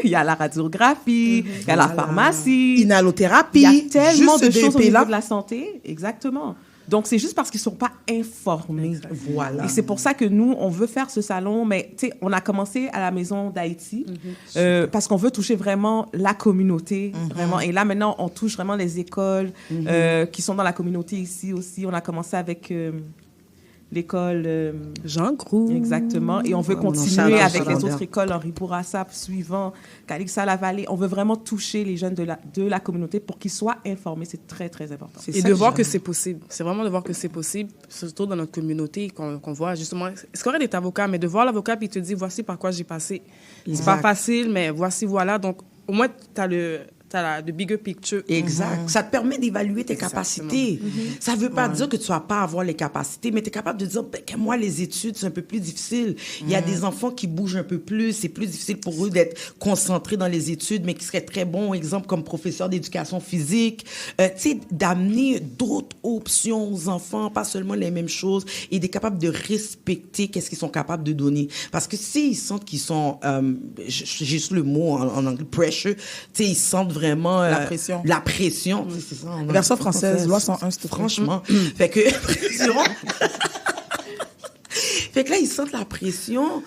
Il y a la radiographie, il y a la pharmacie,
inhalothérapie,
il y a tellement de choses au niveau
là.
de la santé. Exactement. Donc, c'est juste parce qu'ils ne sont pas informés.
Voilà.
Et c'est pour ça que nous, on veut faire ce salon. Mais, tu sais, on a commencé à la Maison d'Haïti parce qu'on veut toucher vraiment la communauté. Vraiment. Et là, maintenant, on touche vraiment les écoles qui sont dans la communauté ici aussi. On a commencé avec... l'école
Jean Groux.
Exactement. Et on veut continuer avec les autres écoles, Henri Bourassa, suivant, Calixa-la-Vallée. On veut vraiment toucher les jeunes de la communauté pour qu'ils soient informés. C'est très, très important.
Et de voir que c'est possible. C'est vraiment de voir que c'est possible, surtout dans notre communauté, qu'on voit justement... C'est correct d'être avocat, mais de voir l'avocat puis il te dit, voici par quoi j'ai passé. C'est pas facile, mais voici, voilà. Donc, au moins, tu as le bigger picture.
Exact. Ça te permet d'évaluer tes capacités. Ça ne veut pas dire que tu ne vas pas avoir les capacités, mais tu es capable de dire que moi, les études, c'est un peu plus difficile. Il y a des enfants qui bougent un peu plus. C'est plus difficile pour eux d'être concentrés dans les études, mais qui seraient très bons, exemple, comme professeur d'éducation physique. Tu sais, d'amener d'autres options aux enfants, pas seulement les mêmes choses, et d'être capable de respecter qu'est-ce qu'ils sont capables de donner. Parce que s'ils sentent qu'ils sont, j'ai juste le mot en anglais, pressure, tu sais, ils sentent vraiment
la pression.
C'est ça,
version française, loi 101, c'est
franchement. Fait que fait que là, ils sentent la pression.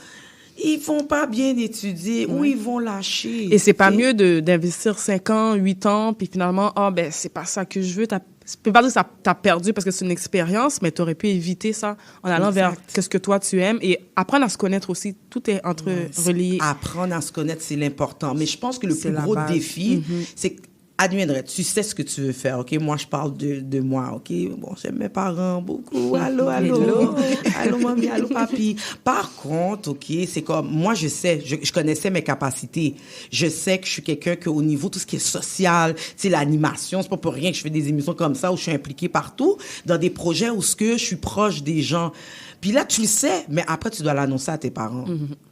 Ils vont pas bien étudier ou ils vont lâcher.
Et c'est pas mieux d'investir 5 ans, 8 ans, puis finalement, c'est pas ça que je veux. Je peux pas dire que t'as perdu parce que c'est une expérience, mais tu aurais pu éviter ça en allant vers ce que toi tu aimes et apprendre à se connaître aussi. Tout est relié.
Apprendre à se connaître, c'est l'important. Mais je pense que le plus gros défi, c'est que adviendrait, tu sais ce que tu veux faire, OK? Moi, je parle de moi, OK? Bon, j'aime mes parents beaucoup. Allô, allô. Allô, mamie, allô, papi. Par contre, OK, c'est comme, moi, je sais, je connaissais mes capacités. Je sais que je suis quelqu'un qu'au niveau, tout ce qui est social, tu sais, l'animation, c'est pas pour rien que je fais des émissions comme ça où je suis impliquée partout, dans des projets où je suis proche des gens. Puis là, tu le sais, mais après, tu dois l'annoncer à tes parents,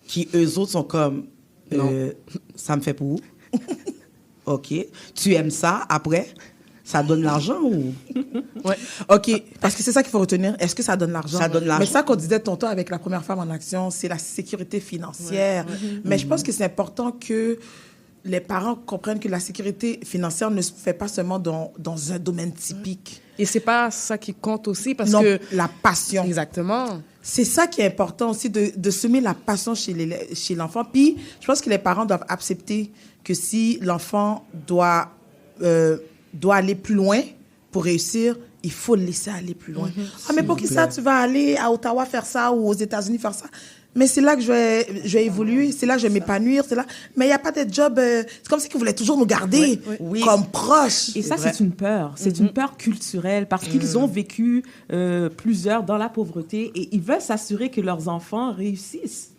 qui, eux autres, sont comme, ça me fait pour vous. OK. Tu aimes ça, après, ça donne l'argent ou...
Ouais. OK. Parce que c'est ça qu'il faut retenir. Est-ce que ça donne l'argent?
Ça donne l'argent.
Mais ça qu'on disait tantôt avec la première femme en action, c'est la sécurité financière. Mais je pense que c'est important que les parents comprennent que la sécurité financière ne se fait pas seulement dans un domaine typique.
Et c'est pas ça qui compte aussi parce
que...
la
passion.
Exactement.
C'est ça qui est important aussi, de semer la passion chez l'enfant. Puis, je pense que les parents doivent accepter que si l'enfant doit aller plus loin pour réussir, il faut le laisser aller plus loin. Mais pour qui ça, tu vas aller à Ottawa faire ça ou aux États-Unis faire ça? Mais c'est là que je vais évoluer, c'est là que je vais m'épanouir, c'est là. Mais il n'y a pas de job. C'est comme si ils voulaient toujours nous garder comme proches.
Et ça, c'est une peur. C'est une peur culturelle parce qu'ils ont vécu plusieurs dans la pauvreté et ils veulent s'assurer que leurs enfants réussissent.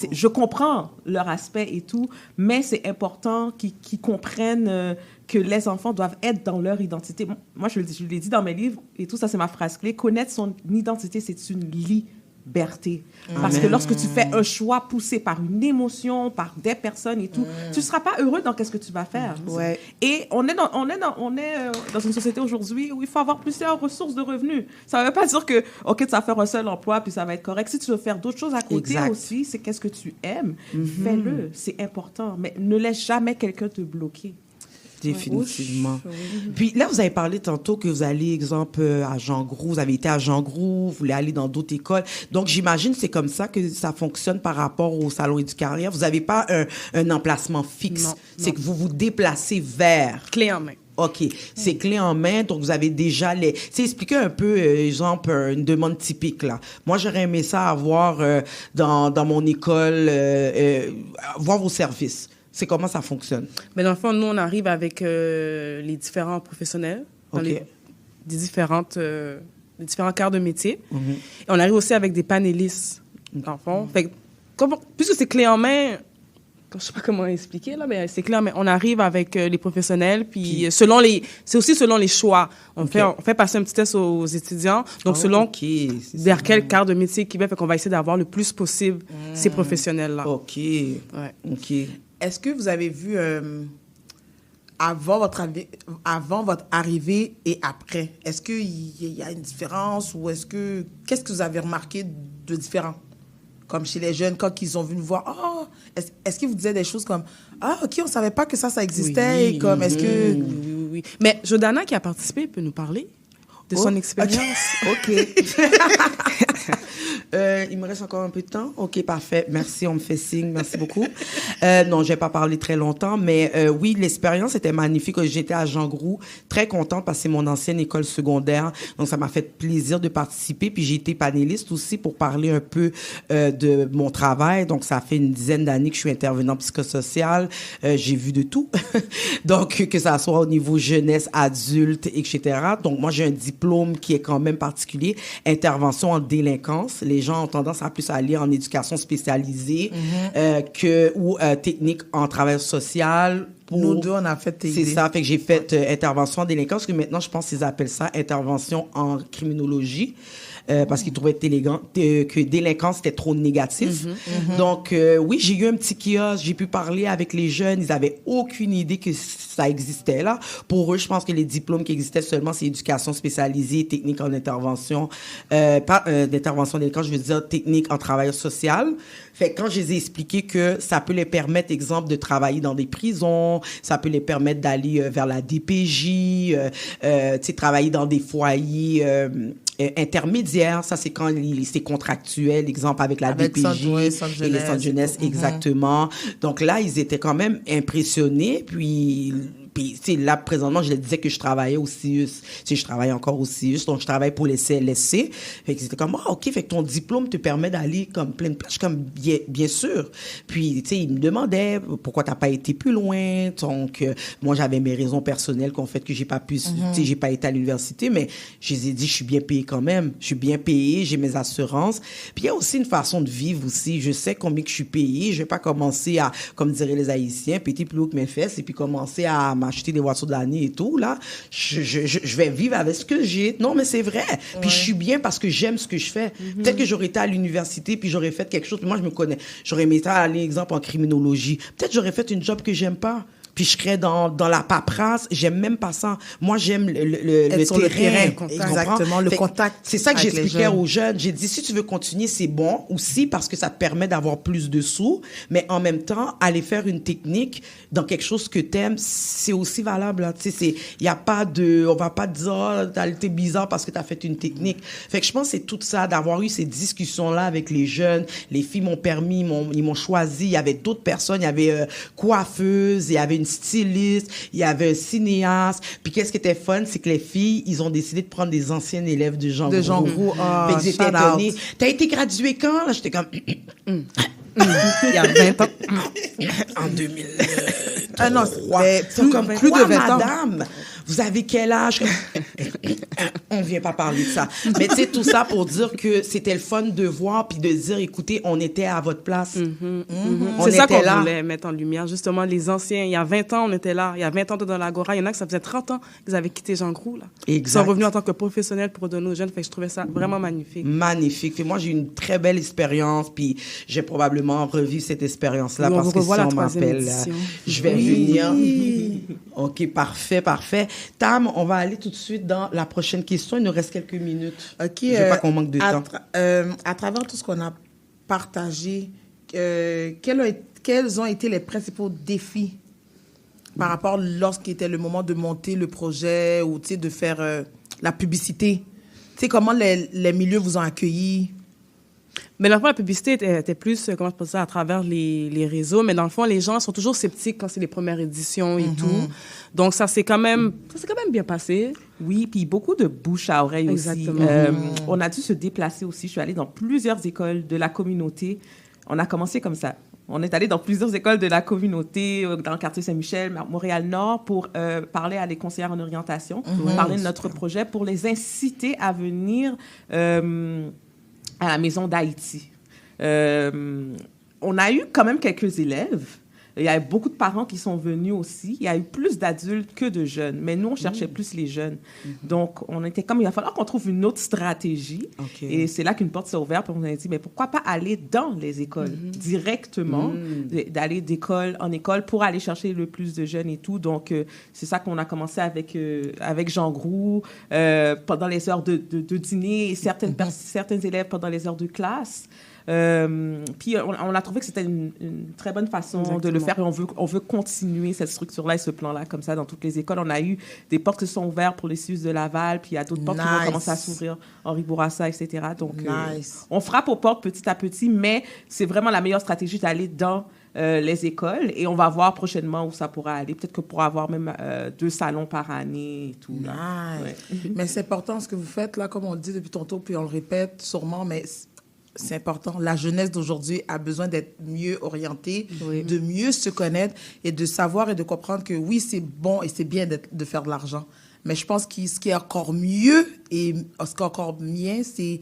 Je comprends leur aspect et tout, mais c'est important qu'ils comprennent que les enfants doivent être dans leur identité. Moi, je l'ai dit dans mes livres et tout ça, c'est ma phrase clé. Connaître son identité, c'est une liberté. Parce que lorsque tu fais un choix poussé par une émotion, par des personnes et tout, tu ne seras pas heureux dans qu'est-ce que tu vas faire.
Ouais.
Et on est dans une société aujourd'hui où il faut avoir plusieurs ressources de revenus. Ça ne veut pas dire que, OK, tu vas faire un seul emploi puis ça va être correct. Si tu veux faire d'autres choses à côté aussi, c'est qu'est-ce que tu aimes, fais-le. C'est important. Mais ne laisse jamais quelqu'un te bloquer.
Définitivement. Puis là, vous avez parlé tantôt que vous allez, exemple, à Jean Gros, vous avez été à Jean Gros, vous voulez aller dans d'autres écoles. Donc, j'imagine que c'est comme ça que ça fonctionne par rapport au Salon Éducarrière. Vous n'avez pas un emplacement fixe.
Non,
c'est que vous vous déplacez vers...
Clé en main.
OK. C'est clé en main, donc vous avez déjà les... C'est expliquer un peu, exemple, une demande typique, là. Moi, j'aurais aimé ça avoir dans mon école, voir vos services. C'est comment ça fonctionne?
Mais dans le fond, nous, on arrive avec les différents professionnels, dans les différents quarts de métier. Et on arrive aussi avec des panélistes, dans le fond. Fait que, puisque c'est clé en main, je ne sais pas comment expliquer, là, mais c'est clé en main. On arrive avec les professionnels, puis c'est aussi selon les choix. On fait passer un petit test aux étudiants. Donc, selon vers quel quart de métier qu'ils veulent, fait qu'on va essayer d'avoir le plus possible ces professionnels-là.
OK.
Ouais.
OK.
Est-ce que vous avez vu avant votre arrivée et après, est-ce qu'il y a une différence ou qu'est-ce que vous avez remarqué de différent? Comme chez les jeunes, quand ils ont vu nous voir, est-ce qu'ils vous disaient des choses comme OK, on ne savait pas que ça existait, et comme est-ce que...
Oui. Mais Jordana qui a participé peut nous parler de son expérience.
OK. Il me reste encore un peu de temps. OK, parfait. Merci, on me fait signe. Merci beaucoup. Non, je vais pas parler très longtemps, mais oui, l'expérience était magnifique. J'étais à Jean Gros, très contente parce que c'est mon ancienne école secondaire. Donc, ça m'a fait plaisir de participer. Puis, j'ai été panéliste aussi pour parler un peu de mon travail. Donc, ça fait une dizaine d'années que je suis intervenante psychosociale. J'ai vu de tout. Donc, que ça soit au niveau jeunesse, adulte, etc. Donc, moi, j'ai un diplôme qui est quand même particulier. Intervention en délinquance. Les gens ont tendance à plus aller en éducation spécialisée ou technique en travail social.
Nous deux, on a fait TD.
C'est ça, fait que j'ai fait intervention en délinquance, que maintenant, je pense qu'ils appellent ça intervention en criminologie. Parce qu'ils trouvaient que délinquance, c'était trop négatif. Donc, oui, j'ai eu un petit kiosque, j'ai pu parler avec les jeunes. Ils n'avaient aucune idée que ça existait là. Pour eux, je pense que les diplômes qui existaient seulement, c'est éducation spécialisée, technique en intervention, pas d'intervention délinquance, je veux dire technique en travail social. Fait que quand je les ai expliqué que ça peut les permettre, exemple, de travailler dans des prisons, ça peut les permettre d'aller vers la DPJ, travailler dans des foyers intermédiaires. Ça, c'est quand c'est contractuel, exemple, avec la DPJ et les centres de jeunesse, exactement. Donc là, ils étaient quand même impressionnés. Puis là, présentement, je leur disais que je travaillais au CIUS. Je travaille encore au CIUS, donc je travaille pour les CLSC. Fait que c'était comme, OK, fait que ton diplôme te permet d'aller comme plein de places. Je suis comme, bien sûr. Puis, ils me demandaient pourquoi t'as pas été plus loin. Donc, moi, j'avais mes raisons personnelles qui ont fait que j'ai pas pu, j'ai pas été à l'université, mais je les ai dit, je suis bien payée quand même. Je suis bien payée, j'ai mes assurances. Puis, il y a aussi une façon de vivre aussi. Je sais combien que je suis payée. Je vais pas commencer à, comme diraient les Haïtiens, péter plus haut que mes fesses et puis commencer à m'acheter des voitures de l'année et tout, là. Je vais vivre avec ce que j'ai. Non, mais c'est vrai. Puis je suis bien parce que j'aime ce que je fais. Peut-être que j'aurais été à l'université puis j'aurais fait quelque chose. Puis moi, je me connais. J'aurais aimé aller, exemple, en criminologie. Peut-être j'aurais fait une job que j'aime pas. Puis je serais dans la paperasse. J'aime même pas ça. Moi, j'aime le terrain.
Exactement, le contact.
C'est ça que j'expliquais aux jeunes. J'ai dit, si tu veux continuer, c'est bon aussi parce que ça te permet d'avoir plus de sous. Mais en même temps, aller faire une technique dans quelque chose que t'aimes, c'est aussi valable. Tu sais, il y a pas de, on va pas te dire, oh, t'as été bizarre parce que t'as fait une technique. Fait que je pense que c'est tout ça, d'avoir eu ces discussions-là avec les jeunes. Les filles m'ont permis, ils m'ont choisi. Il y avait d'autres personnes. Il y avait coiffeuses, il y avait une styliste, il y avait un cinéaste. Puis qu'est-ce qui était fun, c'est que les filles, ils ont décidé de prendre des anciennes élèves de Jean Gros. Fait qu'ils étaient étonnés. T'as été graduée quand? Là, j'étais comme...
Il y a 20 ans.
En 2000.
Non,
plus de 20 ans. Madame, vous avez quel âge? On vient pas parler de ça. Mais tu sais, tout ça pour dire que c'était le fun de voir puis de dire, écoutez, on était à votre place. On
C'est ça
était
qu'on
là.
voulait mettre en lumière, justement, les anciens. Il y a 20 ans, on était là. Il y a 20 ans dans l'Agora. Il y en a que ça faisait 30 ans qu'ils avaient quitté Jean Groux, là.
Exact.
Ils sont revenus en tant que professionnels pour donner aux jeunes. Fait que je trouvais ça vraiment magnifique.
Magnifique. Et moi, j'ai eu une très belle expérience, puis j'ai probablement revu cette expérience-là,
Oui, on
parce
vous
que si
revoit la
on
3e
m'appelle,
édition.
je vais venir. OK, parfait. Tam, on va aller tout de suite dans la prochaine question. Il nous reste quelques minutes.
OK.
Je veux pas qu'on manque de temps.
À travers tout ce qu'on a partagé, quels ont été les principaux défis par rapport lorsqu'il était le moment de monter le projet ou de faire la publicité? Comment les milieux vous ont accueillis?
Mais dans le fond, la publicité était plus, comment je peux dire ça, à travers les réseaux. Mais dans le fond, les gens sont toujours sceptiques quand c'est les premières éditions et tout. Donc, ça s'est quand même bien passé.
Oui, puis beaucoup de bouche à oreille
Exactement.
aussi. On a dû se déplacer aussi. Je suis allée dans plusieurs écoles de la communauté. On a commencé comme ça. On est allé dans plusieurs écoles de la communauté, dans le quartier Saint-Michel, Montréal-Nord, pour parler à des conseillères en orientation, parler de notre projet, pour les inciter à venir à la Maison d'Haïti. On a eu quand même quelques élèves. Il y a eu beaucoup de parents qui sont venus aussi. Il y a eu plus d'adultes que de jeunes. Mais nous, on cherchait plus les jeunes. Donc, on était comme, il va falloir qu'on trouve une autre stratégie. Et c'est là qu'une porte s'est ouverte. On a dit, mais pourquoi pas aller dans les écoles directement, d'aller d'école en école pour aller chercher le plus de jeunes et tout. Donc, c'est ça qu'on a commencé avec Jean Groux pendant les heures de dîner et certains élèves pendant les heures de classe. Puis on a trouvé que c'était une très bonne façon de le faire et on veut continuer cette structure-là et ce plan-là comme ça dans toutes les écoles. On a eu des portes qui sont ouvertes pour les CIUS de Laval, puis il y a d'autres portes qui vont commencer à s'ouvrir, Henri Bourassa, etc. Donc, on frappe aux portes petit à petit, mais c'est vraiment la meilleure stratégie d'aller dans les écoles et on va voir prochainement où ça pourra aller. Peut-être que pourra avoir même 2 salons par année et tout. Là.
Mais c'est important ce que vous faites, là, comme on le dit depuis tantôt, puis on le répète sûrement, mais c'est important. La jeunesse d'aujourd'hui a besoin d'être mieux orientée, de mieux se connaître et de savoir et de comprendre que oui, c'est bon et c'est bien de faire de l'argent. Mais je pense que ce qui est encore mieux et ce qui est encore mieux, c'est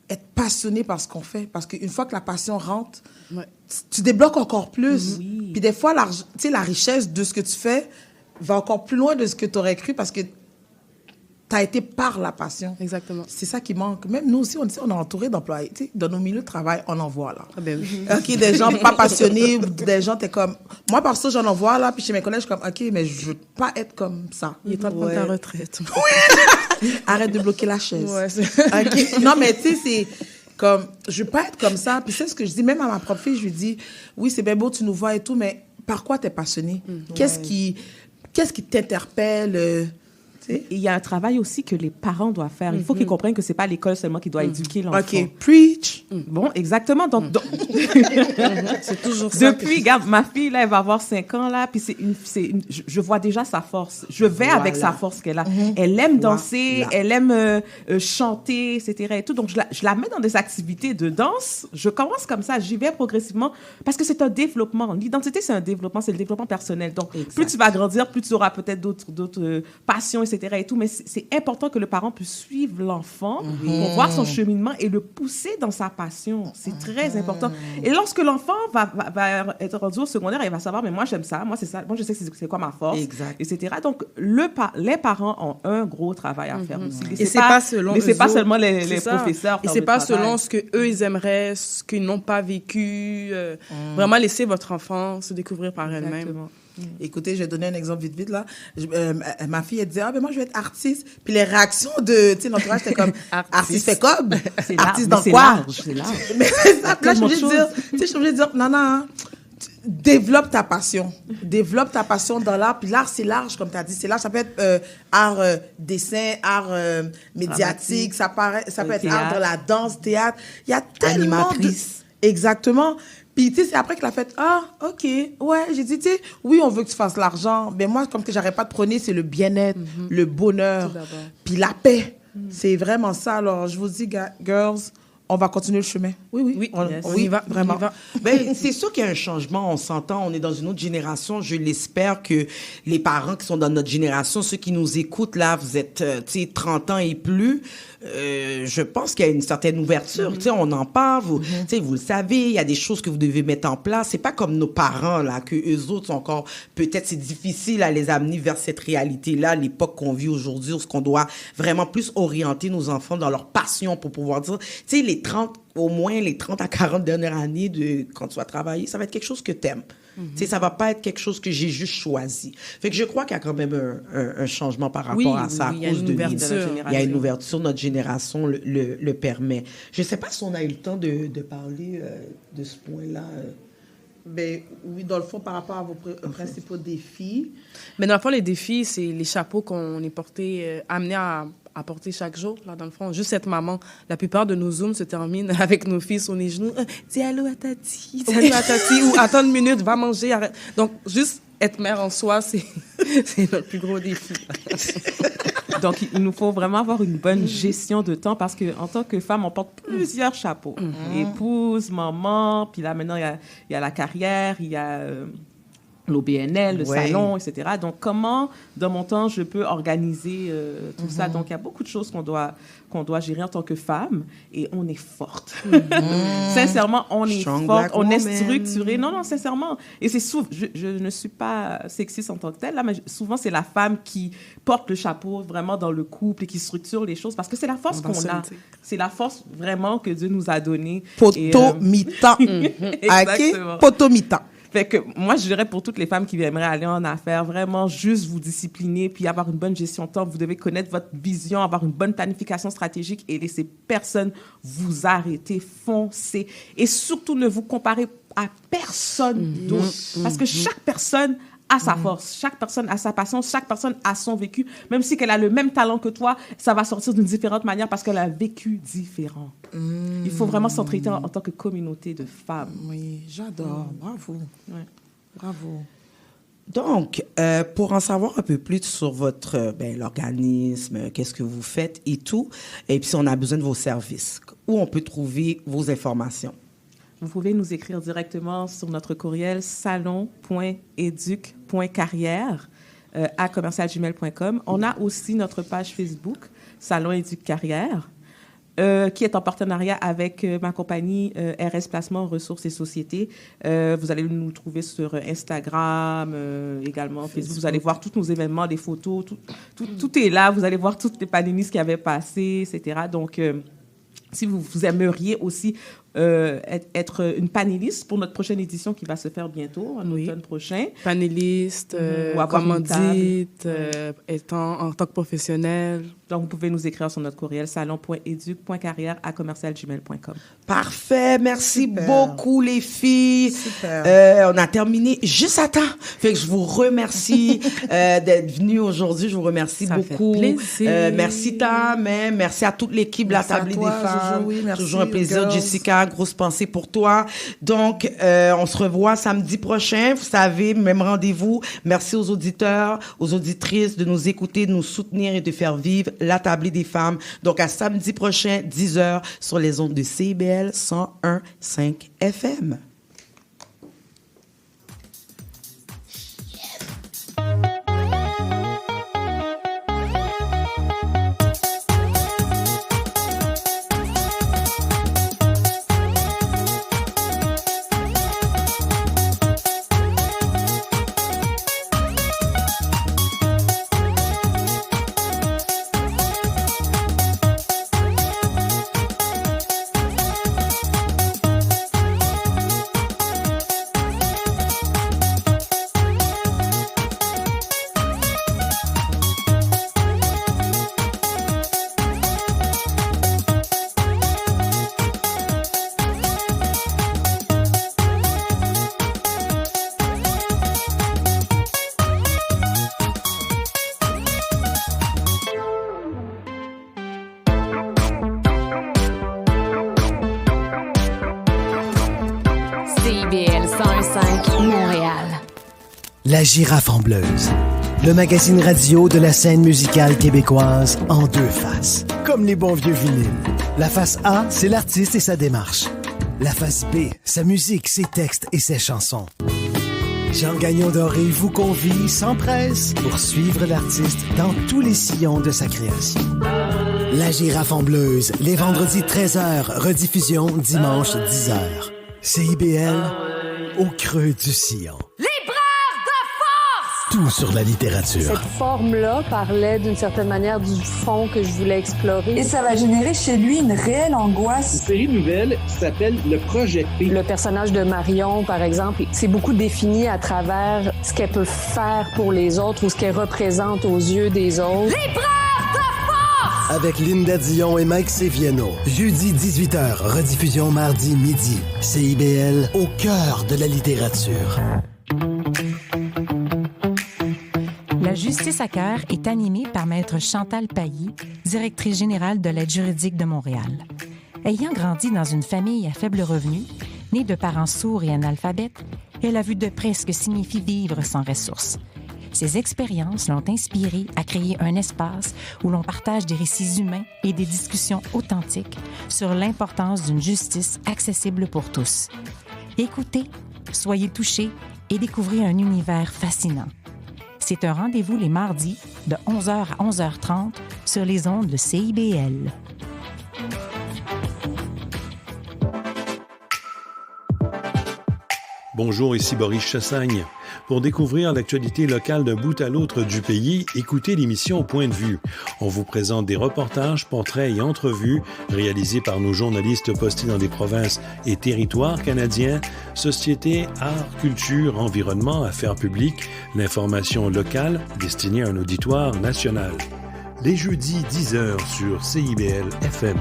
être passionné par ce qu'on fait. Parce qu'une fois que la passion rentre, tu débloques encore plus. Puis des fois, la richesse de ce que tu fais va encore plus loin de ce que tu aurais cru parce que tu as été par la passion.
Exactement.
C'est ça qui manque. Même nous aussi, on est entouré d'employés. Dans nos milieux de travail, on en voit là.
Ah ben oui.
OK, des gens pas passionnés, ou des gens, t'es comme... Moi, par ça, j'en en vois là, puis chez mes collègues, je suis comme, OK, mais je veux pas être comme ça.
Il est temps de prendre ta retraite.
Arrête de bloquer la chaise.
Ouais,
OK. Non, mais tu sais, c'est comme... Je veux pas être comme ça. Puis c'est ce que je dis, même à ma propre fille, je lui dis, oui, c'est bien beau, tu nous vois et tout, mais par quoi t'es passionné? Qu'est-ce qui t'interpelle?
Il y a un travail aussi que les parents doivent faire. Il faut qu'ils comprennent que c'est pas l'école seulement qui doit éduquer l'enfant.
OK, preach.
Bon, exactement. Donc
c'est toujours ça.
Depuis, regarde, ma fille, là, elle va avoir 5 ans, là, puis je vois déjà sa force. Je vais avec sa force qu'elle a. Elle aime danser, elle aime chanter, etc. et tout. Donc, je la mets dans des activités de danse. Je commence comme ça, j'y vais progressivement, parce que c'est un développement. L'identité, c'est un développement, c'est le développement personnel. Donc, plus tu vas grandir, plus tu auras peut-être d'autres passions, etc. et tout, mais c'est important que le parent puisse suivre l'enfant pour voir son cheminement et le pousser dans sa passion. C'est très important. Et lorsque l'enfant va être rendu au secondaire, il va savoir, mais moi, j'aime ça, moi, c'est ça, moi, je sais c'est quoi ma force, etc. Donc, les parents ont un gros travail à faire aussi.
Et c'est pas selon
mais c'est pas seulement les professeurs.
Et c'est pas selon ce que eux ils aimeraient, ce qu'ils n'ont pas vécu. Vraiment, laisser votre enfant se découvrir par elle-même.
Écoutez, je vais donner un exemple vite là. Ma fille, elle disait, ah ben moi, je vais être artiste. Puis les réactions de, tu sais, l'entourage, c'était comme, artiste fait comme? Artiste dans quoi?
C'est large.
Mais c'est ça. Là, je suis obligée de dire, non, développe ta passion. Développe ta passion dans l'art. Puis l'art, c'est large, comme tu as dit. C'est large. Ça peut être art dessin, art médiatique. Ça peut être art de la danse, théâtre. Il y a tellement
Animatrice.
Exactement. Puis, tu sais, c'est après que la fête, OK, ouais, j'ai dit, tu sais, oui, on veut que tu fasses l'argent. Mais moi, comme que j'arrête pas de prôner, c'est le bien-être, le bonheur, puis la paix. C'est vraiment ça. Alors, je vous dis, girls, on va continuer le chemin.
Oui,
On y va, vraiment.
Ben, c'est sûr qu'il y a un changement, on s'entend, on est dans une autre génération. Je l'espère que les parents qui sont dans notre génération, ceux qui nous écoutent, là, vous êtes 30 ans et plus, je pense qu'il y a une certaine ouverture. Tu sais, on en parle, vous le savez, il y a des choses que vous devez mettre en place. C'est pas comme nos parents, là, que eux autres sont encore, peut-être c'est difficile à les amener vers cette réalité-là, l'époque qu'on vit aujourd'hui, où ce qu'on doit vraiment plus orienter nos enfants dans leur passion pour pouvoir dire, tu sais, au moins les 30 à 40 dernières années quand tu vas travailler, ça va être quelque chose que t'aimes. Tu sais, ça va pas être quelque chose que j'ai juste choisi. Fait que je crois qu'il y a quand même un changement par rapport à ça, à cause de il y a une ouverture, notre génération le permet. Je sais pas si on a eu le temps de parler de ce point-là.
Ben, oui, dans le fond, par rapport à vos principaux défis.
Mais dans le fond, les défis, c'est les chapeaux qu'on est amenés à porter chaque jour. Là, dans le fond, juste être maman. La plupart de nos Zooms se terminent avec nos filles sur les genoux. Dis allô à tati. Dis allô à tati. Ou attends une minute, va manger. Arrête. Donc, juste être mère en soi, c'est notre plus gros défi.
Donc, il nous faut vraiment avoir une bonne gestion de temps parce qu'en tant que femme, on porte plusieurs chapeaux. Épouse, maman, puis là, maintenant, il y a la carrière, il y a l'OBNL, le salon, etc. Donc, comment, dans mon temps, je peux organiser tout ça? Donc, il y a beaucoup de choses qu'on doit gérer en tant que femme et on est forte. Sincèrement, on est forte, on est structurée. Non, sincèrement. Et c'est souvent, je ne suis pas sexiste en tant que telle, là, mais souvent, c'est la femme qui porte le chapeau vraiment dans le couple et qui structure les choses parce que c'est la force qu'on a. C'est la force vraiment que Dieu nous a donnée.
Potomitan.
Exactement.
Potomitan.
Fait que moi, je dirais pour toutes les femmes qui aimeraient aller en affaires, vraiment juste vous discipliner puis avoir une bonne gestion de temps. Vous devez connaître votre vision, avoir une bonne planification stratégique et laisser personne vous arrêter, foncer. Et surtout, ne vous comparez à personne d'autre. Parce que chaque personne a sa force, chaque personne a sa passion, chaque personne a son vécu. Même si elle a le même talent que toi, ça va sortir d'une différente manière parce qu'elle a vécu différent. Il faut vraiment s'entraider en tant que communauté de femmes.
Oui, j'adore. Bravo.
Ouais.
Bravo.
Donc, pour en savoir un peu plus sur votre l'organisme, qu'est-ce que vous faites et tout, et puis si on a besoin de vos services, où on peut trouver vos informations?
Vous pouvez nous écrire directement sur notre courriel salon.educ.carrière@commercialgmail.com. On a aussi notre page Facebook, Salon Éduc Carrière, qui est en partenariat avec ma compagnie RS Placement, Ressources et Sociétés. Vous allez nous trouver sur Instagram, également Facebook. Vous allez voir tous nos événements, les photos, tout est là. Vous allez voir toutes les panélistes qui avaient passé, etc. Donc, si vous aimeriez aussi être une panéliste pour notre prochaine édition qui va se faire bientôt, en automne prochain.
Panéliste, commandite, en tant que professionnel.
Donc, vous pouvez nous écrire sur notre courriel salon.educ.carrière@commercialgmail.com.
Parfait. Merci beaucoup, les filles. Super. On a terminé juste à temps. Fait que je vous remercie d'être venues aujourd'hui. Je vous remercie beaucoup.
Fait plaisir.
Merci, Tam. Merci à toute l'équipe de la Tablée des femmes. Toujours un plaisir, Jessica. Grosse pensée pour toi. Donc, on se revoit samedi prochain. Vous savez, même rendez-vous. Merci aux auditeurs, aux auditrices de nous écouter, de nous soutenir et de faire vivre la Tablée des femmes. Donc, à samedi prochain, 10h, sur les ondes de CIBL 101.5 FM.
CIBL 101.5 Montréal.
La girafe en bleuse.
Le magazine radio de la scène musicale québécoise en deux faces, comme les bons vieux vinyles. La face A, c'est l'artiste et sa démarche. La face B, sa musique, ses textes et ses chansons. Jean Gagnon Doré vous convie sans presse pour suivre l'artiste dans tous les sillons de sa création. La Girafe en Bleuze, les vendredis 13h, rediffusion dimanche 10h. CIBL, au creux du sillon. Tout sur la littérature.
Cette forme-là parlait d'une certaine manière du fond que je voulais explorer.
Et ça va générer chez lui une réelle angoisse.
Une série nouvelle qui s'appelle Le Projet P.
Le personnage de Marion, par exemple, c'est beaucoup défini à travers ce qu'elle peut faire pour les autres ou ce qu'elle représente aux yeux des autres.
L'épreuve de force! Avec Linda Dion et Mike Seviano. Jeudi 18h, rediffusion mardi midi. CIBL, au cœur de la littérature.
La Justice à cœur est animée par Maître Chantal Pailly, directrice générale de l'aide juridique de Montréal. Ayant grandi dans une famille à faible revenu, née de parents sourds et analphabètes, elle a vu de près ce que signifie vivre sans ressources. Ces expériences l'ont inspirée à créer un espace où l'on partage des récits humains et des discussions authentiques sur l'importance d'une justice accessible pour tous. Écoutez, soyez touchés et découvrez un univers fascinant. C'est un rendez-vous les mardis de 11h à 11h30 sur les ondes de CIBL.
Bonjour, ici Boris Chassagne. Pour découvrir l'actualité locale d'un bout à l'autre du pays, écoutez l'émission Point de vue. On vous présente des reportages, portraits et entrevues réalisés par nos journalistes postés dans des provinces et territoires canadiens, société, art, culture, environnement, affaires publiques, l'information locale destinée à un auditoire national. Les jeudis 10h sur CIBL FM.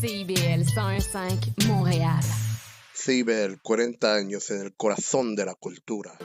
CIBL 101.5 Montréal.
CIBL, 40 años en el corazón de la cultura.